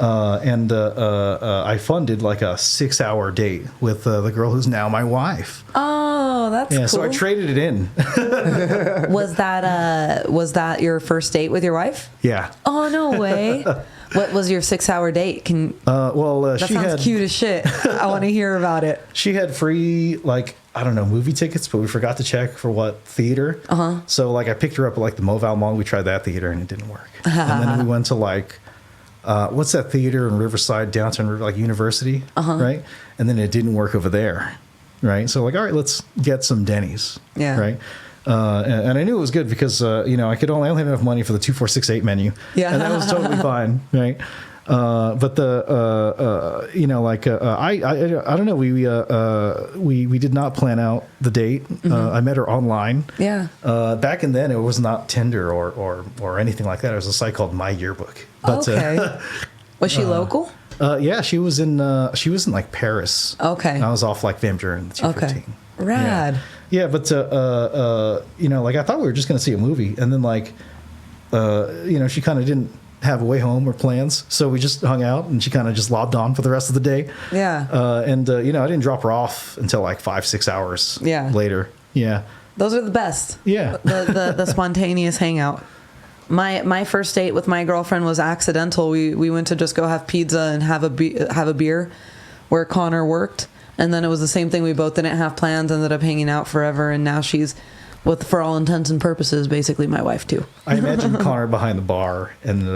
And I funded a 6-hour date with the girl who's now my wife. Oh, that's cool. So I traded it in. Was that your first date with your wife? Yeah. Oh, no way. What was your 6-hour date? That she sounds had cute as shit. I want to hear about it. She had free I don't know, movie tickets, but we forgot to check for what theater. So I picked her up at the Moval Mall. We tried that theater and it didn't work. And then we went to what's that theater in Riverside, downtown, University, right? And then it didn't work over there, right? So all right, let's get some Denny's, right? And I knew it was good because I only had enough money for the 2468 menu, and that was totally fine, right? But I don't know. We did not plan out the date. I met her online. Yeah. Back in then, it was not Tinder or anything like that. It was a site called My Yearbook. But, okay. Was she local? Yeah, she was in Paris. Okay. I was off Van Buren 215. Okay. Rad. Yeah, but I thought we were just going to see a movie, and then she kind of didn't have a way home or plans, so we just hung out, and she kind of just lobbed on for the rest of the day. Yeah. I didn't drop her off until 5-6 hours later. Yeah. Those are the best. Yeah. The spontaneous hangout. My first date with my girlfriend was accidental. We went to just go have pizza and have a beer where Connor worked. And then it was the same thing. We both didn't have plans, ended up hanging out forever. And now she's, for all intents and purposes, basically my wife too. I imagine Connor behind the bar and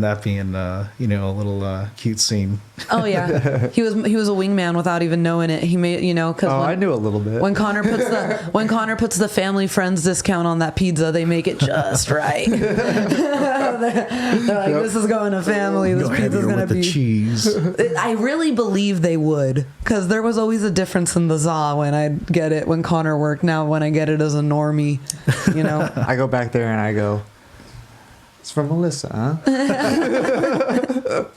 that being, a little cute scene. Oh yeah. He was a wingman without even knowing it. He made, cause I knew a little bit. When Connor puts the family friends discount on that pizza, they make it just right. They're like, this is going to family. This pizza's going to be cheese. I really believe they would, because there was always a difference in the za when I'd get it when Connor worked. Now when I get it as a normie, I go back there and I go, it's from Melissa, huh?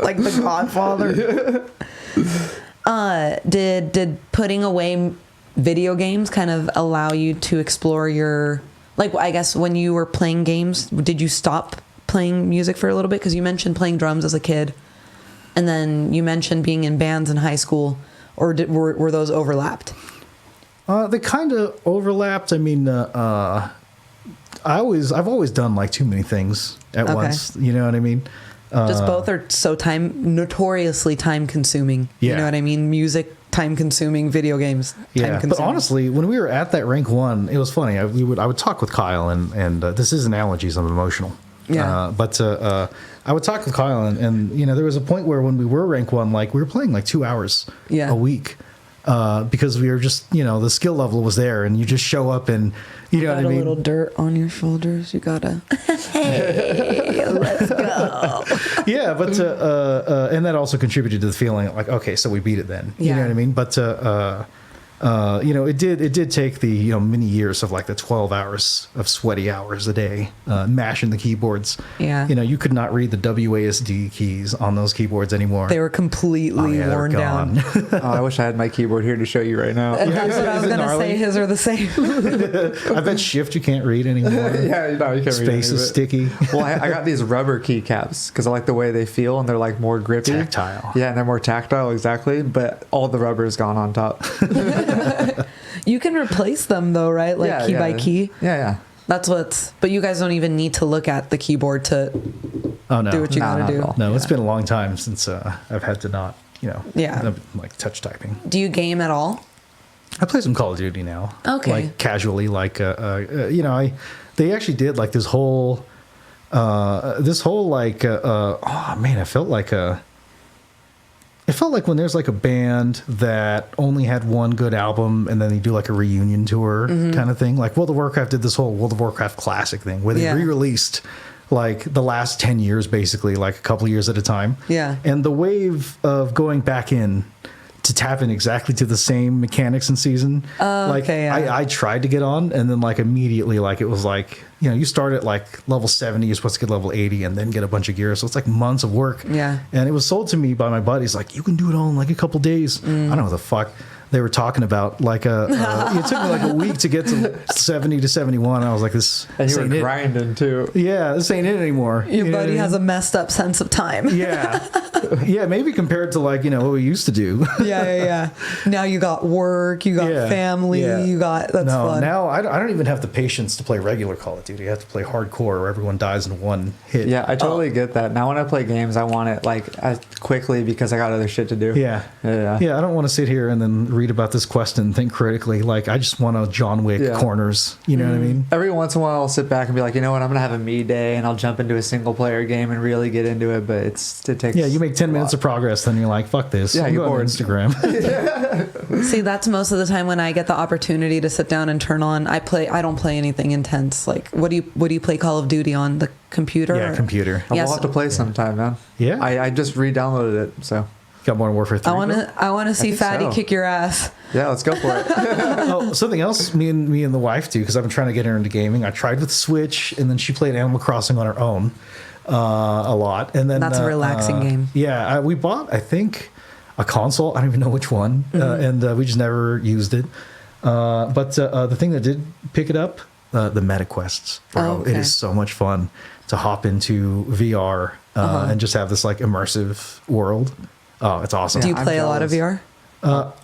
Like the Godfather. Did putting away video games kind of allow you to explore your, I guess when you were playing games, did you stop playing music for a little bit? Because you mentioned playing drums as a kid, and then you mentioned being in bands in high school, or were those overlapped? They kind of overlapped. I mean, I've always done too many things at once. You know what I mean? Just both are so notoriously time consuming. Yeah. You know what I mean? Music, time consuming, video games, time consuming. But honestly, when we were at that rank 1, it was funny. I would talk with Kyle, and this is analogies. I'm emotional. Yeah. But I would talk with Kyle, and there was a point where when we were rank 1, we were playing 2 hours a week. Because we were just, the skill level was there, and you just show up and, you know what I mean? A little dirt on your shoulders. You gotta, hey, let's go. Yeah, but, and that also contributed to the feeling okay, so we beat it then. You know what I mean? But, it did take the many years of like the 12 hours of sweaty hours a day mashing the keyboards. Yeah. You could not read the WASD keys on those keyboards anymore. They were completely worn down. I wish I had my keyboard here to show you right now. That's what I was going to say. His are the same. I bet Shift you can't read anymore. Yeah, no, you can't read. Space is sticky. Well, I got these rubber keycaps because I like the way they feel and they're like more grippy. Tactile. Yeah, and they're more tactile, exactly. But all the rubber is gone on top. You can replace them though, right? Like key by key. Yeah. But you guys don't even need to look at the keyboard to do what you gotta do. No, it's been a long time since I've had to not, like touch typing. Do you game at all? I play some Call of Duty now. Okay. Like casually, like they actually did like this whole like it felt like when there's like a band that only had one good album and then they do like a reunion tour kind of thing. Like World of Warcraft did this whole World of Warcraft classic thing where they re-released like the last 10 years, basically, like a couple of years at a time. Yeah. And the wave of going back in to tap in exactly to the same mechanics and season. I tried to get on and then like immediately, like it was like, you start at like level 70, you're supposed to get level 80 and then get a bunch of gear. So it's like months of work. Yeah. And it was sold to me by my buddies, like, you can do it all in like a couple days. I don't know what the fuck they were talking about. Like it took me like a week to get to 70 to 71. I was like, this and you ain't were grinding too. Yeah, this ain't it anymore. Your buddy has a messed up sense of time. Yeah. Yeah, maybe compared to like, what we used to do. Yeah. Now you got work, you got family, you got, that's fun. Now I don't even have the patience to play regular Call of Duty. I have to play hardcore where everyone dies in one hit. Yeah, I totally get that. Now when I play games, I want it like quickly because I got other shit to do. Yeah, I don't want to sit here and then read about this quest and think critically. Like, I just want to John Wick corners. You know what I mean? Every once in a while, I'll sit back and be like, you know what, I'm gonna have a me day, and I'll jump into a single player game and really get into it. But it takes. Yeah, you make 10 minutes of progress, then you're like, fuck this. Yeah, I'm you're going bored. on Instagram. See, that's most of the time when I get the opportunity to sit down and turn on. I don't play anything intense. Like, what do you play Call of Duty on the computer? Yeah, computer. We'll have to play sometime, man. Yeah, I just re-downloaded it, so. Got Modern Warfare 3. I want to see Fatty kick your ass. Yeah, let's go for it. Oh, something else me and the wife do, because I've been trying to get her into gaming. I tried with Switch, and then she played Animal Crossing on her own a lot. And then that's a relaxing game. Yeah, we bought, I think, a console. I don't even know which one, and we just never used it. But the thing that did pick it up, the Meta Quests. Bro, it is so much fun to hop into VR and just have this like immersive world. Oh, it's awesome. Do you play a lot of VR?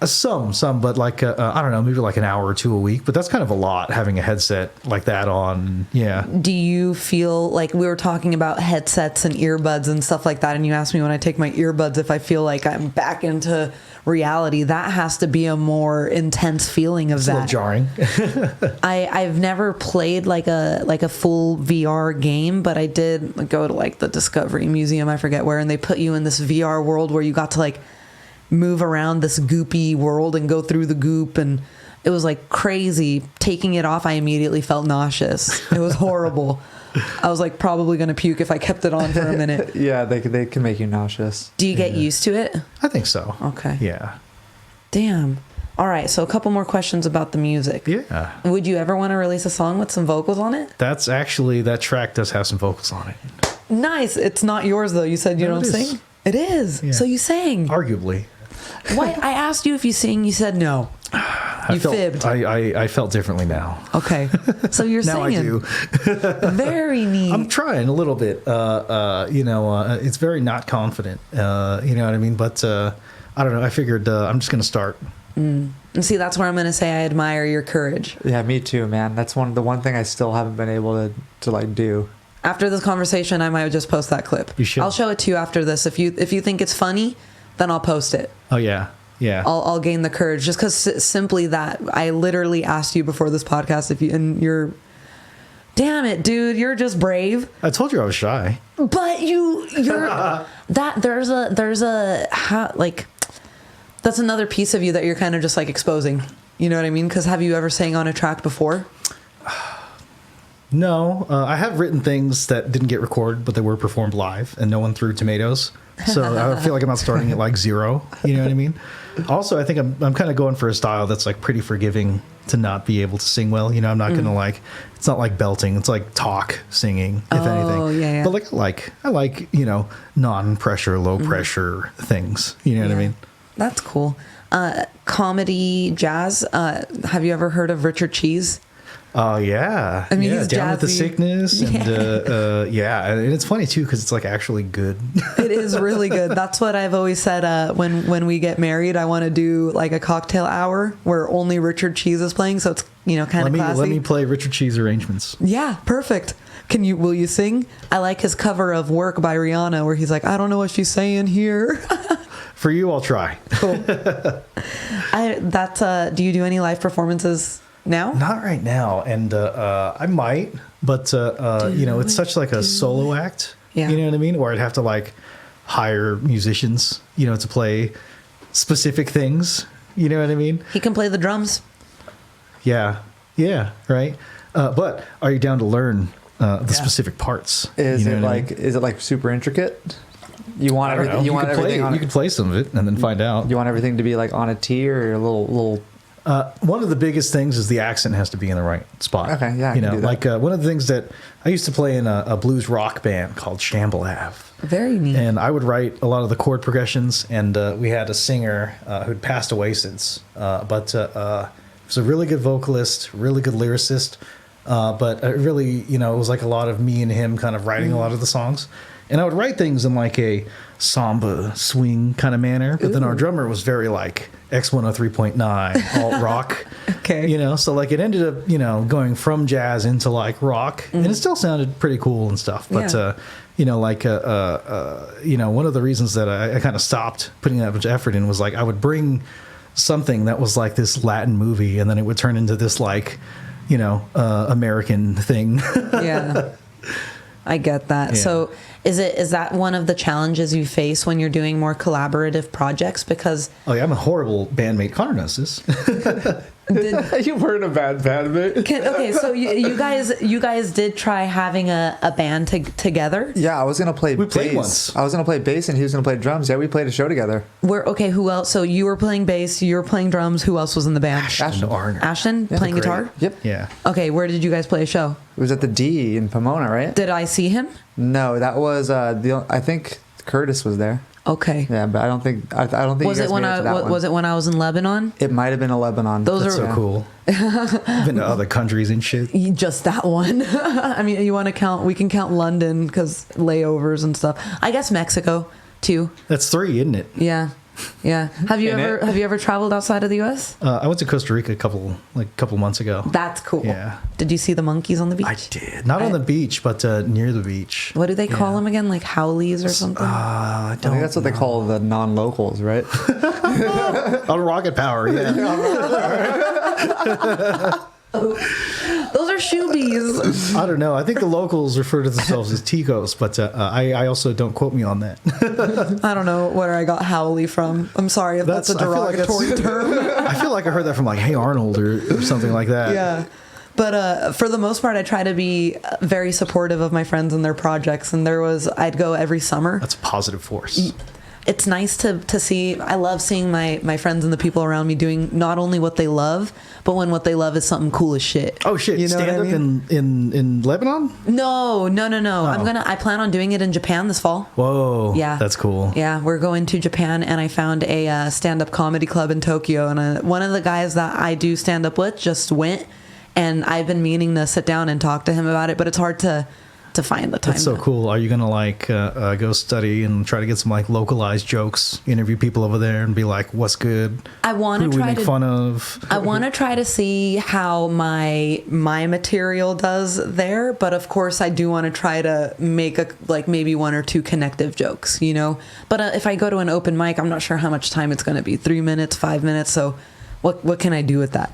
Some, but like, I don't know, maybe like an hour or two a week, but that's kind of a lot having a headset like that on. Yeah. Do you feel like we were talking about headsets and earbuds and stuff like that? And you asked me when I take my earbuds, if I feel like I'm back into reality. That has to be a more intense feeling of it's that. A little jarring. I've never played like a full VR game, but I did go to like the Discovery Museum, I forget where, and they put you in this VR world where you got to like move around this goopy world and go through the goop, and it was like crazy. Taking it off, I immediately felt nauseous. It was horrible. I was like probably gonna puke if I kept it on for a minute. Yeah, they can make you nauseous. Do you get used to it? I think so. Okay. Yeah. Damn. All right, so a couple more questions about the music. Yeah. Would you ever want to release a song with some vocals on it? That's actually, that track does have some vocals on it. Nice. It's not yours though. You said you don't sing? It is. Yeah. So you sang. Arguably. Why? I asked you if you sing. You said no. You fibbed. I felt differently now. Okay. So you're now singing. Now I do. Very neat. I'm trying a little bit. It's very not confident. You know what I mean? But I don't know. I figured I'm just going to start. And see, that's where I'm going to say I admire your courage. Yeah, me too, man. That's the one thing I still haven't been able to like do. After this conversation, I might just post that clip. You should. I'll show it to you after this. If you think it's funny, then I'll post it. Oh yeah. Yeah. I'll gain the courage just because simply that I literally asked you before this podcast you're damn it, dude, you're just brave. I told you I was shy. But you're that there's that's another piece of you that you're kind of just like exposing. You know what I mean? Because have you ever sang on a track before? No, I have written things that didn't get recorded, but they were performed live, and no one threw tomatoes. So I feel like I'm not starting at like zero. You know what I mean? Also, I think I'm kind of going for a style that's like pretty forgiving to not be able to sing well. You know, I'm not going to like. It's not like belting. It's like talk singing, if anything. Yeah. But like I like non-pressure, low pressure things. You know what I mean? That's cool. Comedy, jazz. Have you ever heard of Richard Cheese? Oh yeah, I mean, he's Down with the jazzy. Sickness, and and it's funny too because it's like actually good. It is really good. That's what I've always said. When we get married, I want to do like a cocktail hour where only Richard Cheese is playing, so it's kind of classy. Let me play Richard Cheese arrangements. Yeah, perfect. Will you sing? I like his cover of "Work" by Rihanna, where he's like, "I don't know what she's saying here." For you, I'll try. Cool. Do you do any live performances now? Not right now, and I might, but it's such like a solo act. Yeah. You know what I mean? Where I'd have to like hire musicians, to play specific things. You know what I mean? He can play the drums. Yeah, right. But are you down to learn the specific parts? Is it like super intricate? You want everything? You want everything? You can play some of it and then find out. You want everything to be like on a T or a little. One of the biggest things is the accent has to be in the right spot. Okay, yeah, I can do that. like one of the things that I used to play in a blues rock band called Shamble Ave. Very neat. And I would write a lot of the chord progressions, and we had a singer who'd passed away since, but was a really good vocalist, really good lyricist, but it really, it was like a lot of me and him kind of writing a lot of the songs. And I would write things in like a samba swing kind of manner, but then our drummer was very like X103.9 alt rock. Okay. So like it ended up, going from jazz into like rock, and it still sounded pretty cool and stuff. But one of the reasons that I kind of stopped putting that much effort in was like I would bring something that was like this Latin movie, and then it would turn into this like, American thing. Yeah. I get that. Yeah. So is that one of the challenges you face when you're doing more collaborative projects? Because I'm a horrible bandmate. Connor knows this. You weren't a bad bandmate. So you guys did try having a band together? Yeah, I was gonna play bass. Played once. I was gonna play bass and he was gonna play drums. Yeah, we played a show together. Who else? So you were playing bass, you were playing drums. Who else was in the band? Ashton Arner. Ashton playing guitar? Yep. Yeah. Okay, where did you guys play a show? It was at the D in Pomona, right? Did I see him? No, that was I think Curtis was there. Okay. Yeah, but I don't think Was it when I was in Lebanon? It might have been a Lebanon. Those That's are so cool. Been to other countries and shit. Just that one. I mean, you want to count? We can count London because layovers and stuff. I guess Mexico too. That's 3, isn't it? Yeah. Have you ever traveled outside of the U.S.? I went to Costa Rica a couple months ago. That's cool. Yeah. Did you see the monkeys on the beach? I did. Not on the beach, but near the beach. What do they call them again? Like howlies or something? I I think that's what they call the non-locals, right? On rocket power, yeah. Those are shoebies. I don't know. I think the locals refer to themselves as Ticos, but I also don't quote me on that. I don't know where I got howly from. I'm sorry if that's a I feel like derogatory term. I feel like I heard that from like Hey Arnold or something like that. Yeah. But for the most part, I try to be very supportive of my friends and their projects. And I'd go every summer. That's a positive force. It's nice to see. I love seeing my friends and the people around me doing not only what they love, but when what they love is something cool as shit. Oh shit! You know Stand what I up mean? in Lebanon? No. Oh. I plan on doing it in Japan this fall. Whoa! Yeah, that's cool. Yeah, we're going to Japan, and I found a stand-up comedy club in Tokyo, and one of the guys that I do stand up with just went, and I've been meaning to sit down and talk to him about it, but it's hard to find the time. That's so cool. Are you gonna like go study and try to get some like localized jokes, interview people over there, and be like, "What's good? I want Who to do we try make to fun of." I want to try to see how my material does there, but of course I do want to try to make maybe 1 or 2 connective jokes, But if I go to an open mic, I'm not sure how much time it's going to be. 3 minutes, 5 minutes. So what can I do with that?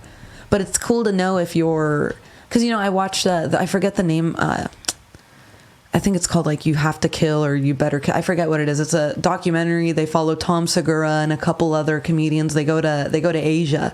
But it's cool to know if you're, because I watched I forget the name. I think it's called like You Have to Kill or You Better Kill. I forget what it is. It's a documentary. They follow Tom Segura and a couple other comedians. They go to Asia,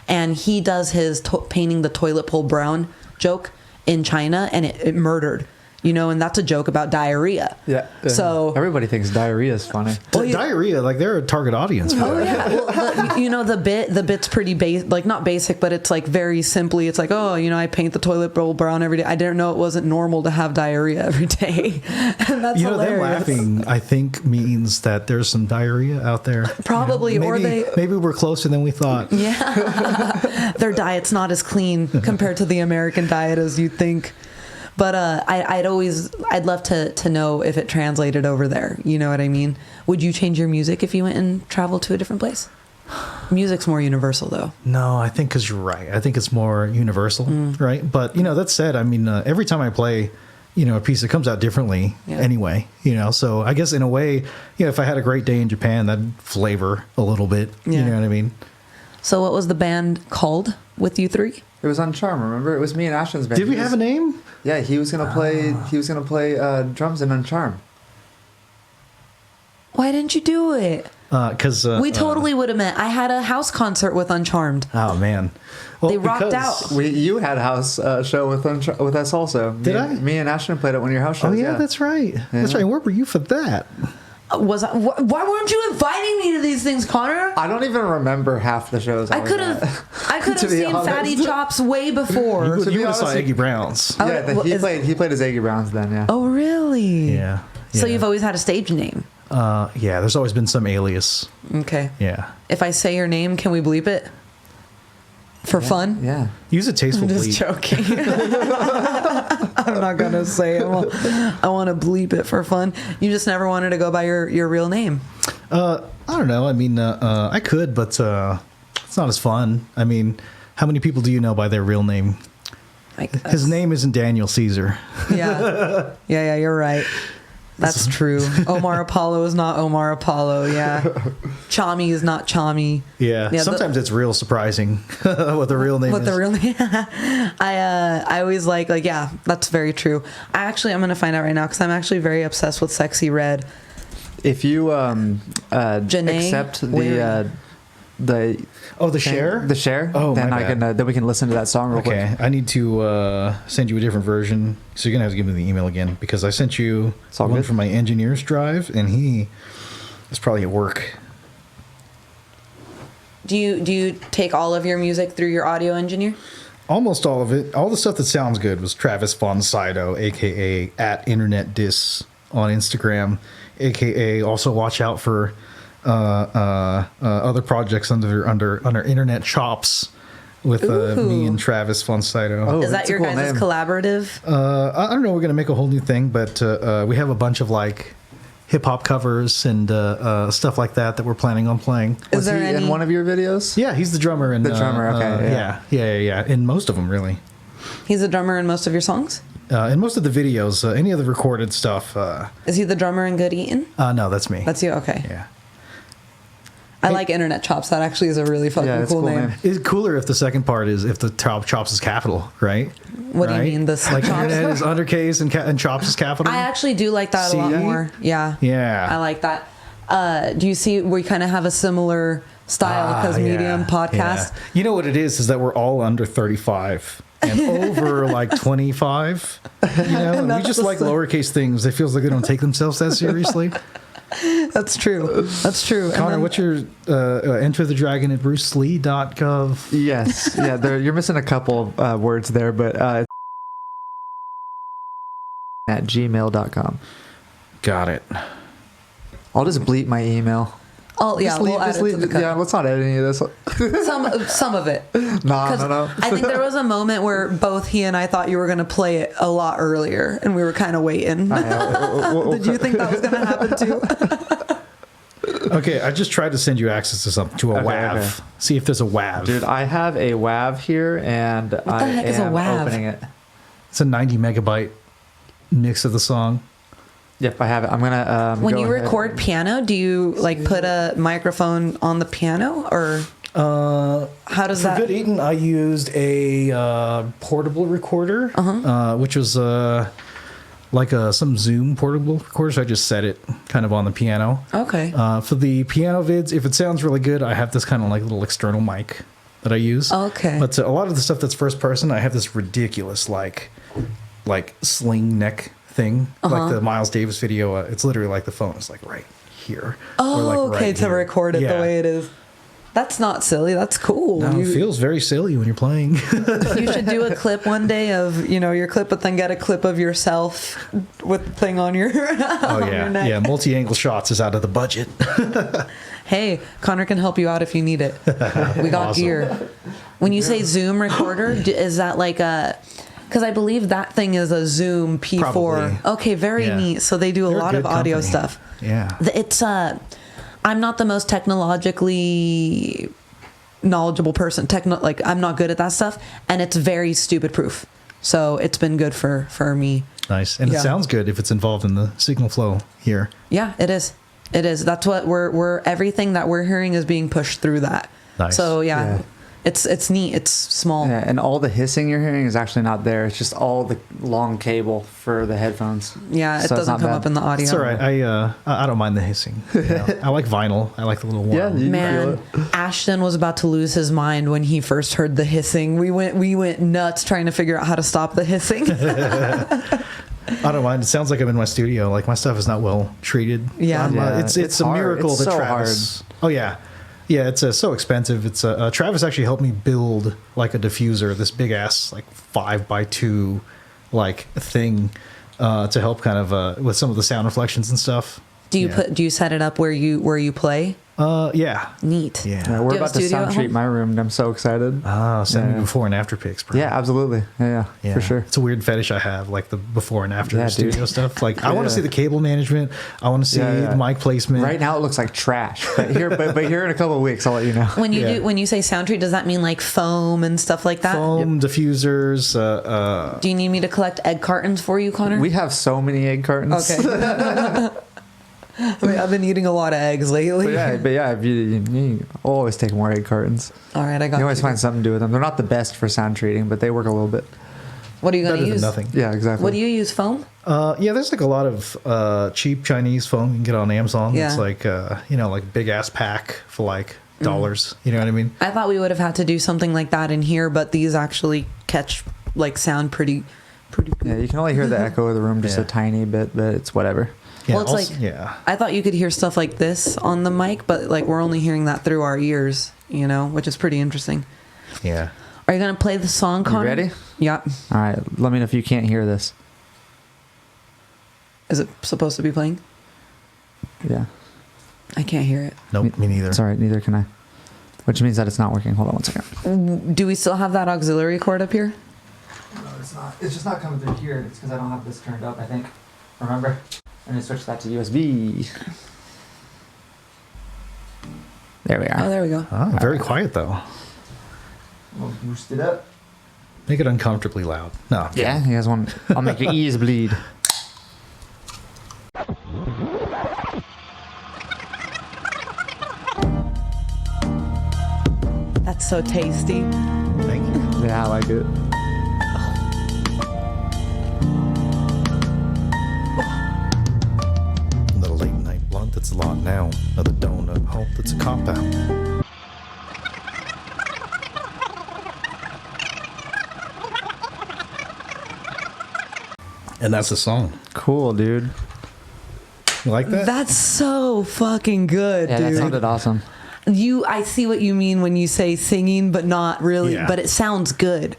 and he does his painting the toilet pole brown joke in China, and it murdered. You know, and that's a joke about diarrhea. Yeah. So everybody thinks diarrhea is funny. Diarrhea, like they're a target audience for that. yeah. Well, the bit's pretty basic, like not basic, but it's like very simply. It's like, oh, you know, I paint the toilet bowl brown every day. I didn't know it wasn't normal to have diarrhea every day, and that's them hilarious. laughing, I think, means that there's some diarrhea out there. Probably, maybe we're closer than we thought. Yeah, their diet's not as clean compared to the American diet as you'd think. But I'd love to know if it translated over there. You know what I mean? Would you change your music if you went and traveled to a different place? Music's more universal, though. No, I think because you're right. I think it's more universal, right? But, you know, that said, I mean, every time I play, you know, a piece, it comes out differently anyway, you know? So I guess in a way, you know, if I had a great day in Japan, that'd flavor a little bit. You know what I mean? So what was the band called with you three? It was on Charm. Remember, it was me and Ashton's band. Did we have a name? Yeah, he was gonna play. He was gonna play drums in Uncharm. Why didn't you do it? Because we totally would have met. I had a house concert with Uncharmed. Oh man, well, they rocked out. You had a house show with us also. Me and Ashton played at one of your house shows. Oh yeah, that's right. Yeah. That's right. Where were you for that? Why weren't you inviting me to these things, Connor? I don't even remember half the shows. I could have seen honest. Fatty Chops way before. You would have saw Eggy Brown's. Yeah, he played as Eggy Brown's then. Yeah. Oh really? Yeah. So you've always had a stage name. Yeah. There's always been some alias. Okay. Yeah. If I say your name, can we bleep it? For fun? Yeah. Use a tasteful I'm bleep. just joking. I'm not going to say it. I want to bleep it for fun. You just never wanted to go by your real name. I don't know. I mean, I could, but it's not as fun. I mean, how many people do you know by their real name? His name isn't Daniel Caesar. Yeah. Yeah, you're right. That's true. Omar Apollo is not Omar Apollo. Yeah. Chami is not Chami. Yeah. Sometimes it's real surprising what the real name is. What the real name? I always like yeah, that's very true. I'm going to find out right now because I'm actually very obsessed with Sexy Red. If you Janae, accept the share? The share? Oh, then my bad. then we can listen to that song real quick. Okay, I need to send you a different version, so you're gonna have to give me the email again because I sent you one from my engineer's drive, and he is probably at work. Do you take all of your music through your audio engineer? Almost all of it. All the stuff that sounds good was Travis Von Sydow, aka @InternetDiss on Instagram, aka also watch out for other projects under Internet Chops with me and Travis Von Sydow. Oh, is that your guys' name. Collaborative? I don't know. We're gonna make a whole new thing, but we have a bunch of like hip hop covers and stuff like that we're planning on playing. Was he in one of your videos? Yeah, he's the drummer. The drummer. Okay. Yeah. In most of them, really. He's a drummer in most of your songs? In most of the videos, any of the recorded stuff. Is he the drummer in Good Eatin'? No, that's me. That's you? Okay. Yeah. I like Internet Chops. That actually is a really fucking cool name. It's cooler if the second part is if the Chops is capital, right? What do you mean? This like Chops? Internet is undercase and Chops is capital? I actually do like that a lot more. Yeah. Yeah. I like that. Do you see we kind of have a similar style because Medium podcast? Yeah. You know what it is that we're all under 35 and over like 25. You know, and we just like lowercase things. It feels like they don't take themselves that seriously. That's true. That's true. Connor, what's your Enter the Dragon at brucelee.gov? Yes. Yeah, you're missing a couple of words there, but at gmail.com. Got it. I'll just bleep my email. Oh yeah, let's not edit any of this. Some of it. No. I think there was a moment where both he and I thought you were going to play it a lot earlier, and we were kind of waiting. Did you think that was going to happen too? Okay, I just tried to send you access to a WAV. Okay. See if there's a WAV. Dude, I have a WAV here, and I am opening it. It's a 90 megabyte mix of the song. Yep, I have it. I'm gonna. When you record piano, do you like put a microphone on the piano, or how does that? For Good Eatin', I used a portable recorder, which was like some Zoom portable recorder. So I just set it kind of on the piano. Okay. For the piano vids, if it sounds really good, I have this kind of like little external mic that I use. Okay. But a lot of the stuff that's first person, I have this ridiculous like like sling neck thing, like the Miles Davis video. It's literally like the phone is like right here. Oh, like okay, right to here. record it the way it is. That's not silly. That's cool. No, it feels very silly when you're playing. You should do a clip one day of, your clip, but then get a clip of yourself with the thing on your, your neck. Yeah, multi-angle shots is out of the budget. Hey, Connor can help you out if you need it. We got Awesome. gear. When you say Zoom recorder, is that like a... Because I believe that thing is a Zoom P4. Probably. Okay, very neat. So they do a They're lot of good audio company. stuff. Yeah. It's I'm not the most technologically knowledgeable person. I'm not good at that stuff, and it's very stupid proof. So it's been good for me. Nice. And it sounds good if it's involved in the signal flow here. Yeah, it is. It is. That's what we're everything that we're hearing is being pushed through that. Nice. So yeah. It's neat. It's small. Yeah, and all the hissing you're hearing is actually not there. It's just all the long cable for the headphones. Yeah, it So it's doesn't not come bad. up in the audio. It's all right. I don't mind the hissing. I like vinyl. I like the little warm. Yeah, you Man, feel it. Ashton was about to lose his mind when he first heard the hissing. We went nuts trying to figure out how to stop the hissing. I don't mind. It sounds like I'm in my studio. Like my stuff is not well treated. Yeah. Yeah, it's it's a hard. miracle It's that so Travis. Oh yeah, yeah. It's so expensive. It's Travis actually helped me build like a diffuser, this big ass like 5x2 like thing to help kind of with some of the sound reflections and stuff. Do you set it up where you play? Yeah. Neat. Yeah. Yeah, we're Do you have a about to studio sound at treat home? my room. And I'm so excited. Send me Yeah. before and after pics, bro. Yeah, absolutely. Yeah, for sure. It's a weird fetish I have, like the before and after Yeah, studio dude. stuff. Like I want Yeah. to see the cable management. I want to see Yeah, yeah. the mic placement. Right now it looks like trash, but here in a couple of weeks I'll let you know. When you Yeah. when you say sound treat, does that mean like foam and stuff like that? Foam diffusers. Do you need me to collect egg cartons for you, Connor? We have so many egg cartons. Okay. I've been eating a lot of eggs lately. but yeah, if you always take more egg cartons. All right, I got You always you. find something to do with them. They're not the best for sound treating, but they work a little bit. What are you going Better to than use? nothing. Yeah, exactly. What do you use? Foam? Yeah, there's like a lot of cheap Chinese foam you can get on Amazon. Yeah. It's like like big ass pack for like dollars. You know what I mean? I thought we would have had to do something like that in here, but these actually catch sound pretty good. Yeah, you can only hear the echo of the room just Yeah. a tiny bit, but it's whatever. Yeah, Well, it's also- like yeah. I thought you could hear stuff like this on the mic, but like we're only hearing that through our ears, which is pretty interesting. Yeah. Are you gonna play the song, Connor? ready? Yeah. All right, let me know if you can't hear this. Is it supposed to be playing? Yeah. I can't hear it. Nope, me neither. It's all right, neither can I. Which means that it's not working. Hold on one second. Do we still have that auxiliary cord up here? No, it's not. It's just not coming through here. It's because I don't have this turned up, I think. Remember? I'm going to switch that to USB. There we Oh, are. there we go. Ah, very quiet though. We'll boost it up. Make it uncomfortably loud. No. Yeah, you guys want... I'll make your ears bleed. That's so tasty. Thank you. Yeah, I like it. Another late night blunt that's a lot now. Another donut hope that's a cop out. And that's the song. Cool, dude. You like that? That's so fucking good, Yeah, that dude. sounded awesome. I see what you mean when you say singing, but not really. Yeah. But it sounds good.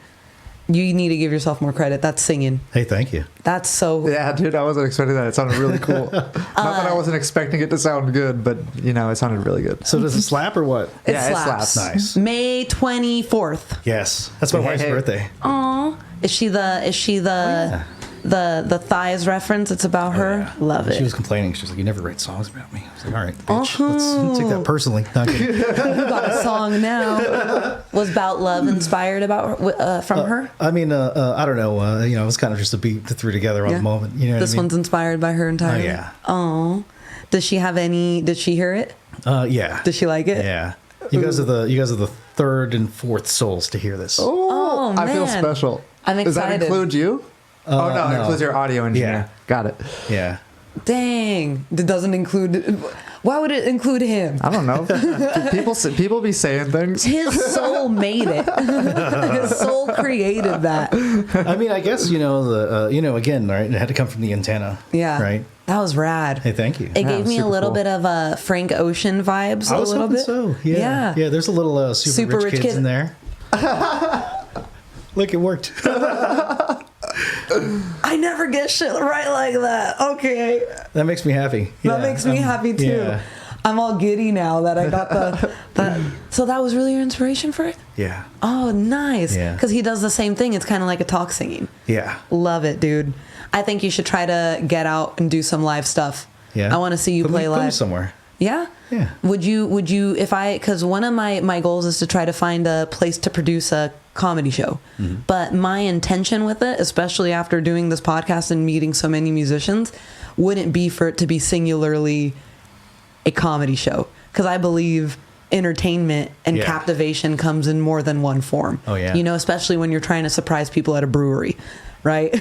You need to give yourself more credit. That's singing. Hey, thank you. That's so. Yeah, dude, I wasn't expecting that. It sounded really cool. Not that I wasn't expecting it to sound good, but, it sounded really good. So does it slap or what? It Yeah, it slaps. slaps. Nice. May 24th. Yes. That's my Hey, wife's hey. birthday. Aw. Is she the the thighs reference? It's about her. Yeah. Love it. She was complaining. She was like, "You never write songs about me." I was like, "All right, bitch. Let's take that personally." No, I'm kidding. You got a song now. Was About Love inspired from her? I mean, I don't know. It was kind of just a beat that threw together on Yeah. the moment. You know what This I mean? one's inspired by her entirely. Oh, yeah. Oh. Does she have any? Did she hear it? Yeah. Does she like it? Yeah. You guys are the third and fourth souls to hear this. Oh, I feel man. special. I'm Does that excited. include you? Oh, no, it no. includes your audio engineer. Yeah. Got it. Yeah. Dang. It doesn't include. Why would it include him? I don't know. People be saying things. His soul made it. His soul created that. I mean, I guess, again, right? It had to come from the antenna. Yeah. Right? That was rad. Hey, thank you. It gave me a little bit of Frank Ocean vibes. I was a little hoping bit. so. Yeah. Yeah, there's a little super rich kids in there. Look, it worked. I never get shit right like that. Okay. That makes me happy. That makes me happy too. Yeah. I'm all giddy now that I got the. So that was really your inspiration for it? Yeah. Oh, nice. Yeah. Because he does the same thing. It's kind of like a talk singing. Yeah. Love it, dude. I think you should try to get out and do some live stuff. Yeah. I want to see you play live somewhere. Yeah. Yeah. Would you because one of my goals is to try to find a place to produce a comedy show. Mm-hmm. But my intention with it, especially after doing this podcast and meeting so many musicians, wouldn't be for it to be singularly a comedy show, because I believe entertainment and captivation comes in more than one form. Oh yeah. Especially when you're trying to surprise people at a brewery, right?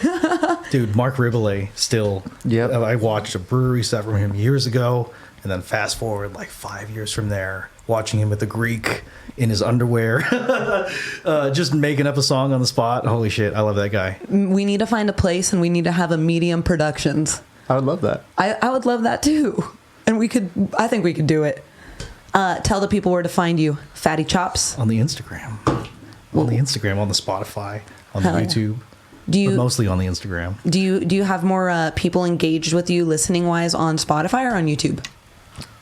Dude, Mark Riboulet still. Yep. I watched a brewery set from him years ago, and then fast forward like 5 years from there, watching him with the Greek in his underwear, just making up a song on the spot. Holy shit, I love that guy. We need to find a place, and we need to have a Medium Productions. I would love that. I would love that too. And I think we could do it. Tell the people where to find you. Fatty Chops. On the Instagram. On the Spotify, on the YouTube. But mostly on the Instagram. Do you have more people engaged with you listening wise on Spotify or on YouTube?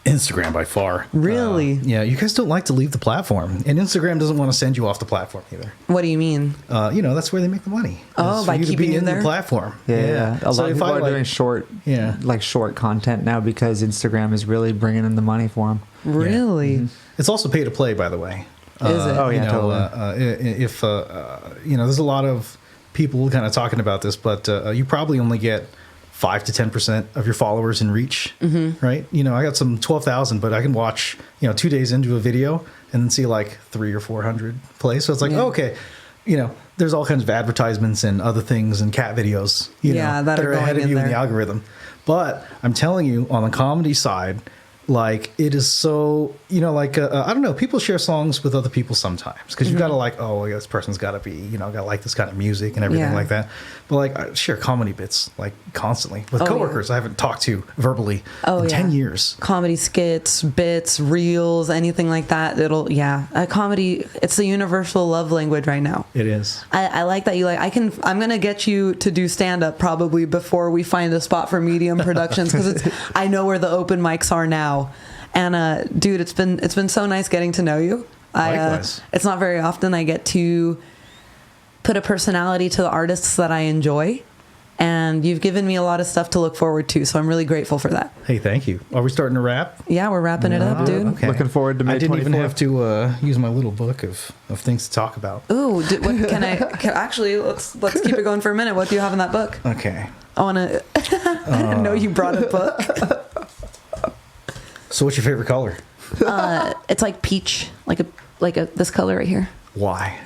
Instagram by far. Really? Yeah, you guys don't like to leave the platform, and Instagram doesn't want to send you off the platform either. What do you mean? That's where they make the money. Oh, by keeping you there? The platform. Yeah. A lot of people are doing short content now because Instagram is really bringing in the money for them. Really? Yeah. Mm-hmm. It's also pay to play, by the way. Is it? Oh yeah, totally. If there's a lot of people kind of talking about this, but you probably only get 5 to 10% of your followers in reach, right? I got some 12,000, but I can watch, 2 days into a video and then see like 300 or 400 plays. So it's like, okay, there's all kinds of advertisements and other things and cat videos, that are ahead of you in the algorithm. But I'm telling you, on the comedy side, like, it is so, I don't know, people share songs with other people sometimes because you've got to this person's got to be, got to like this kind of music and everything like that. But like, I share comedy bits like constantly with coworkers I haven't talked to verbally in 10 years. Comedy skits, bits, reels, anything like that. Comedy, it's the universal love language right now. It is. I like that I'm going to get you to do stand up probably before we find a spot for Medium Productions, because I know where the open mics are now. And dude, it's been so nice getting to know you. Likewise. It's not very often I get to put a personality to the artists that I enjoy, and you've given me a lot of stuff to look forward to, so I'm really grateful for that. Hey, thank you. Are we starting to wrap? Yeah, we're wrapping it up, dude. Okay. Looking forward to May 24th. I didn't even have to use my little book of things to talk about. Ooh, actually, let's keep it going for a minute. What do you have in that book? Okay. I didn't know you brought a book. So what's your favorite color? It's like peach, like this color right here. Why?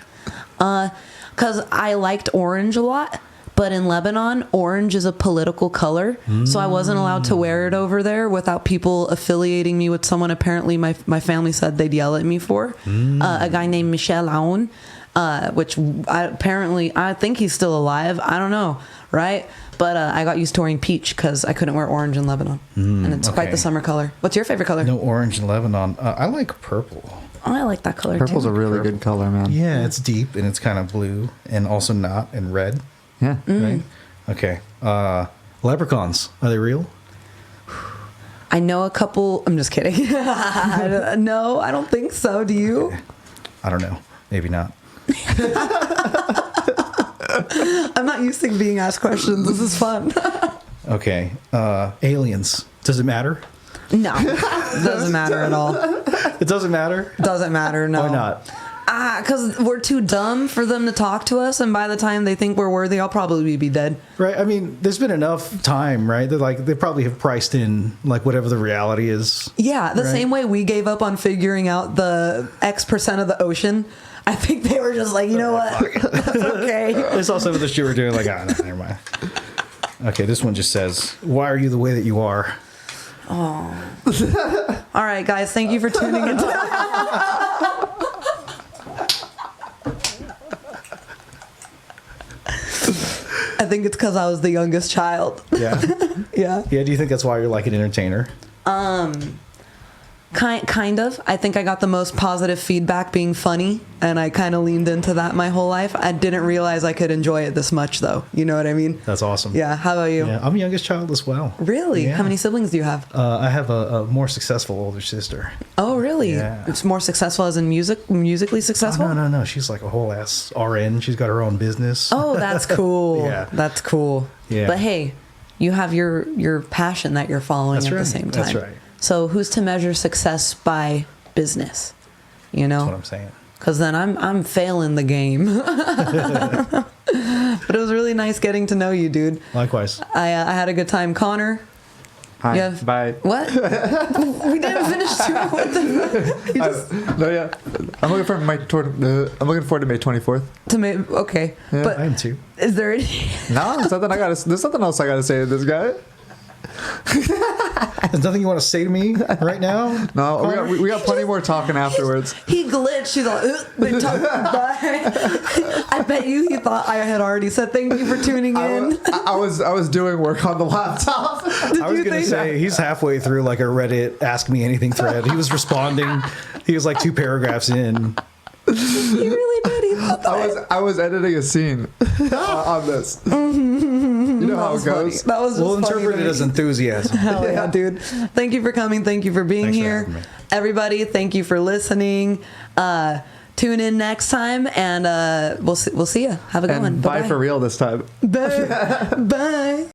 Because I liked orange a lot, but in Lebanon, orange is a political color, so I wasn't allowed to wear it over there without people affiliating me with someone apparently my family said they'd yell at me for. A guy named Michel Aoun, which I think he's still alive. I don't know, right? But I got used to wearing peach because I couldn't wear orange in Lebanon. And it's quite the summer color. What's your favorite color? No orange in Lebanon. I like purple. Oh, I like that color Purple's too. a really good color, man. Yeah, it's deep and it's kind of blue and also not and red. Yeah. Right? Okay. Leprechauns. Are they real? I know a couple. I'm just kidding. No, I don't think so. Do you? Okay. I don't know. Maybe not. I'm not used to being asked questions. This is fun. Okay. Aliens. Does it matter? No. Doesn't matter at all. It doesn't matter? Doesn't matter, no. Why not? Because we're too dumb for them to talk to us, and by the time they think we're worthy, I'll probably be dead. Right. I mean, there's been enough time, right? They probably have priced in like whatever the reality is. Yeah, the same way we gave up on figuring out the X% of the ocean. I think they were just like, you know what? That's okay. They saw some of the shit we're doing, like, no, never mind. Okay, this one just says, "Why are you the way that you are?" Oh. All right, guys. Thank you for tuning in. I think it's because I was the youngest child. Yeah. Yeah. Yeah. Do you think that's why you're like an entertainer? Kind of. I think I got the most positive feedback being funny, and I kind of leaned into that my whole life. I didn't realize I could enjoy it this much, though. You know what I mean? That's awesome. Yeah. How about you? Yeah, I'm the youngest child as well. Really? Yeah. How many siblings do you have? I have a more successful older sister. Oh, really? Yeah. It's more successful as in musically successful? Oh, no. She's like a whole ass RN. She's got her own business. Oh, that's cool. Yeah. That's cool. Yeah. But hey, you have your passion that you're following at the same time. That's right. So who's to measure success by business? You know? That's what I'm saying. Because then I'm failing the game. But it was really nice getting to know you, dude. Likewise. I had a good time. Connor? Hi. You have, Bye. What? We didn't finish too. What the? You just, No, yeah. I'm looking forward to May 24th. okay. Yeah. But I am too. is there any? No, there's something else I gotta say to this guy. There's nothing you want to say to me right now? No, we got plenty more talking afterwards. He glitched. He's like, bye. I bet you he thought I had already said thank you for tuning in. I was doing work on the laptop. I was going to say, he's halfway through like a Reddit Ask Me Anything thread. He was responding. He was like 2 paragraphs in. He really did. He thought that. I was editing a scene on this. You know how it goes. That was just We'll funny interpret to it me. as enthusiasm. Hell yeah, dude. Thank you for coming. Thank you for being Thanks for here. having me. Everybody, thank you for listening. Tune in next time, and we'll see you. Have a good one. And bye Bye-bye. for real this time. Bye. Bye.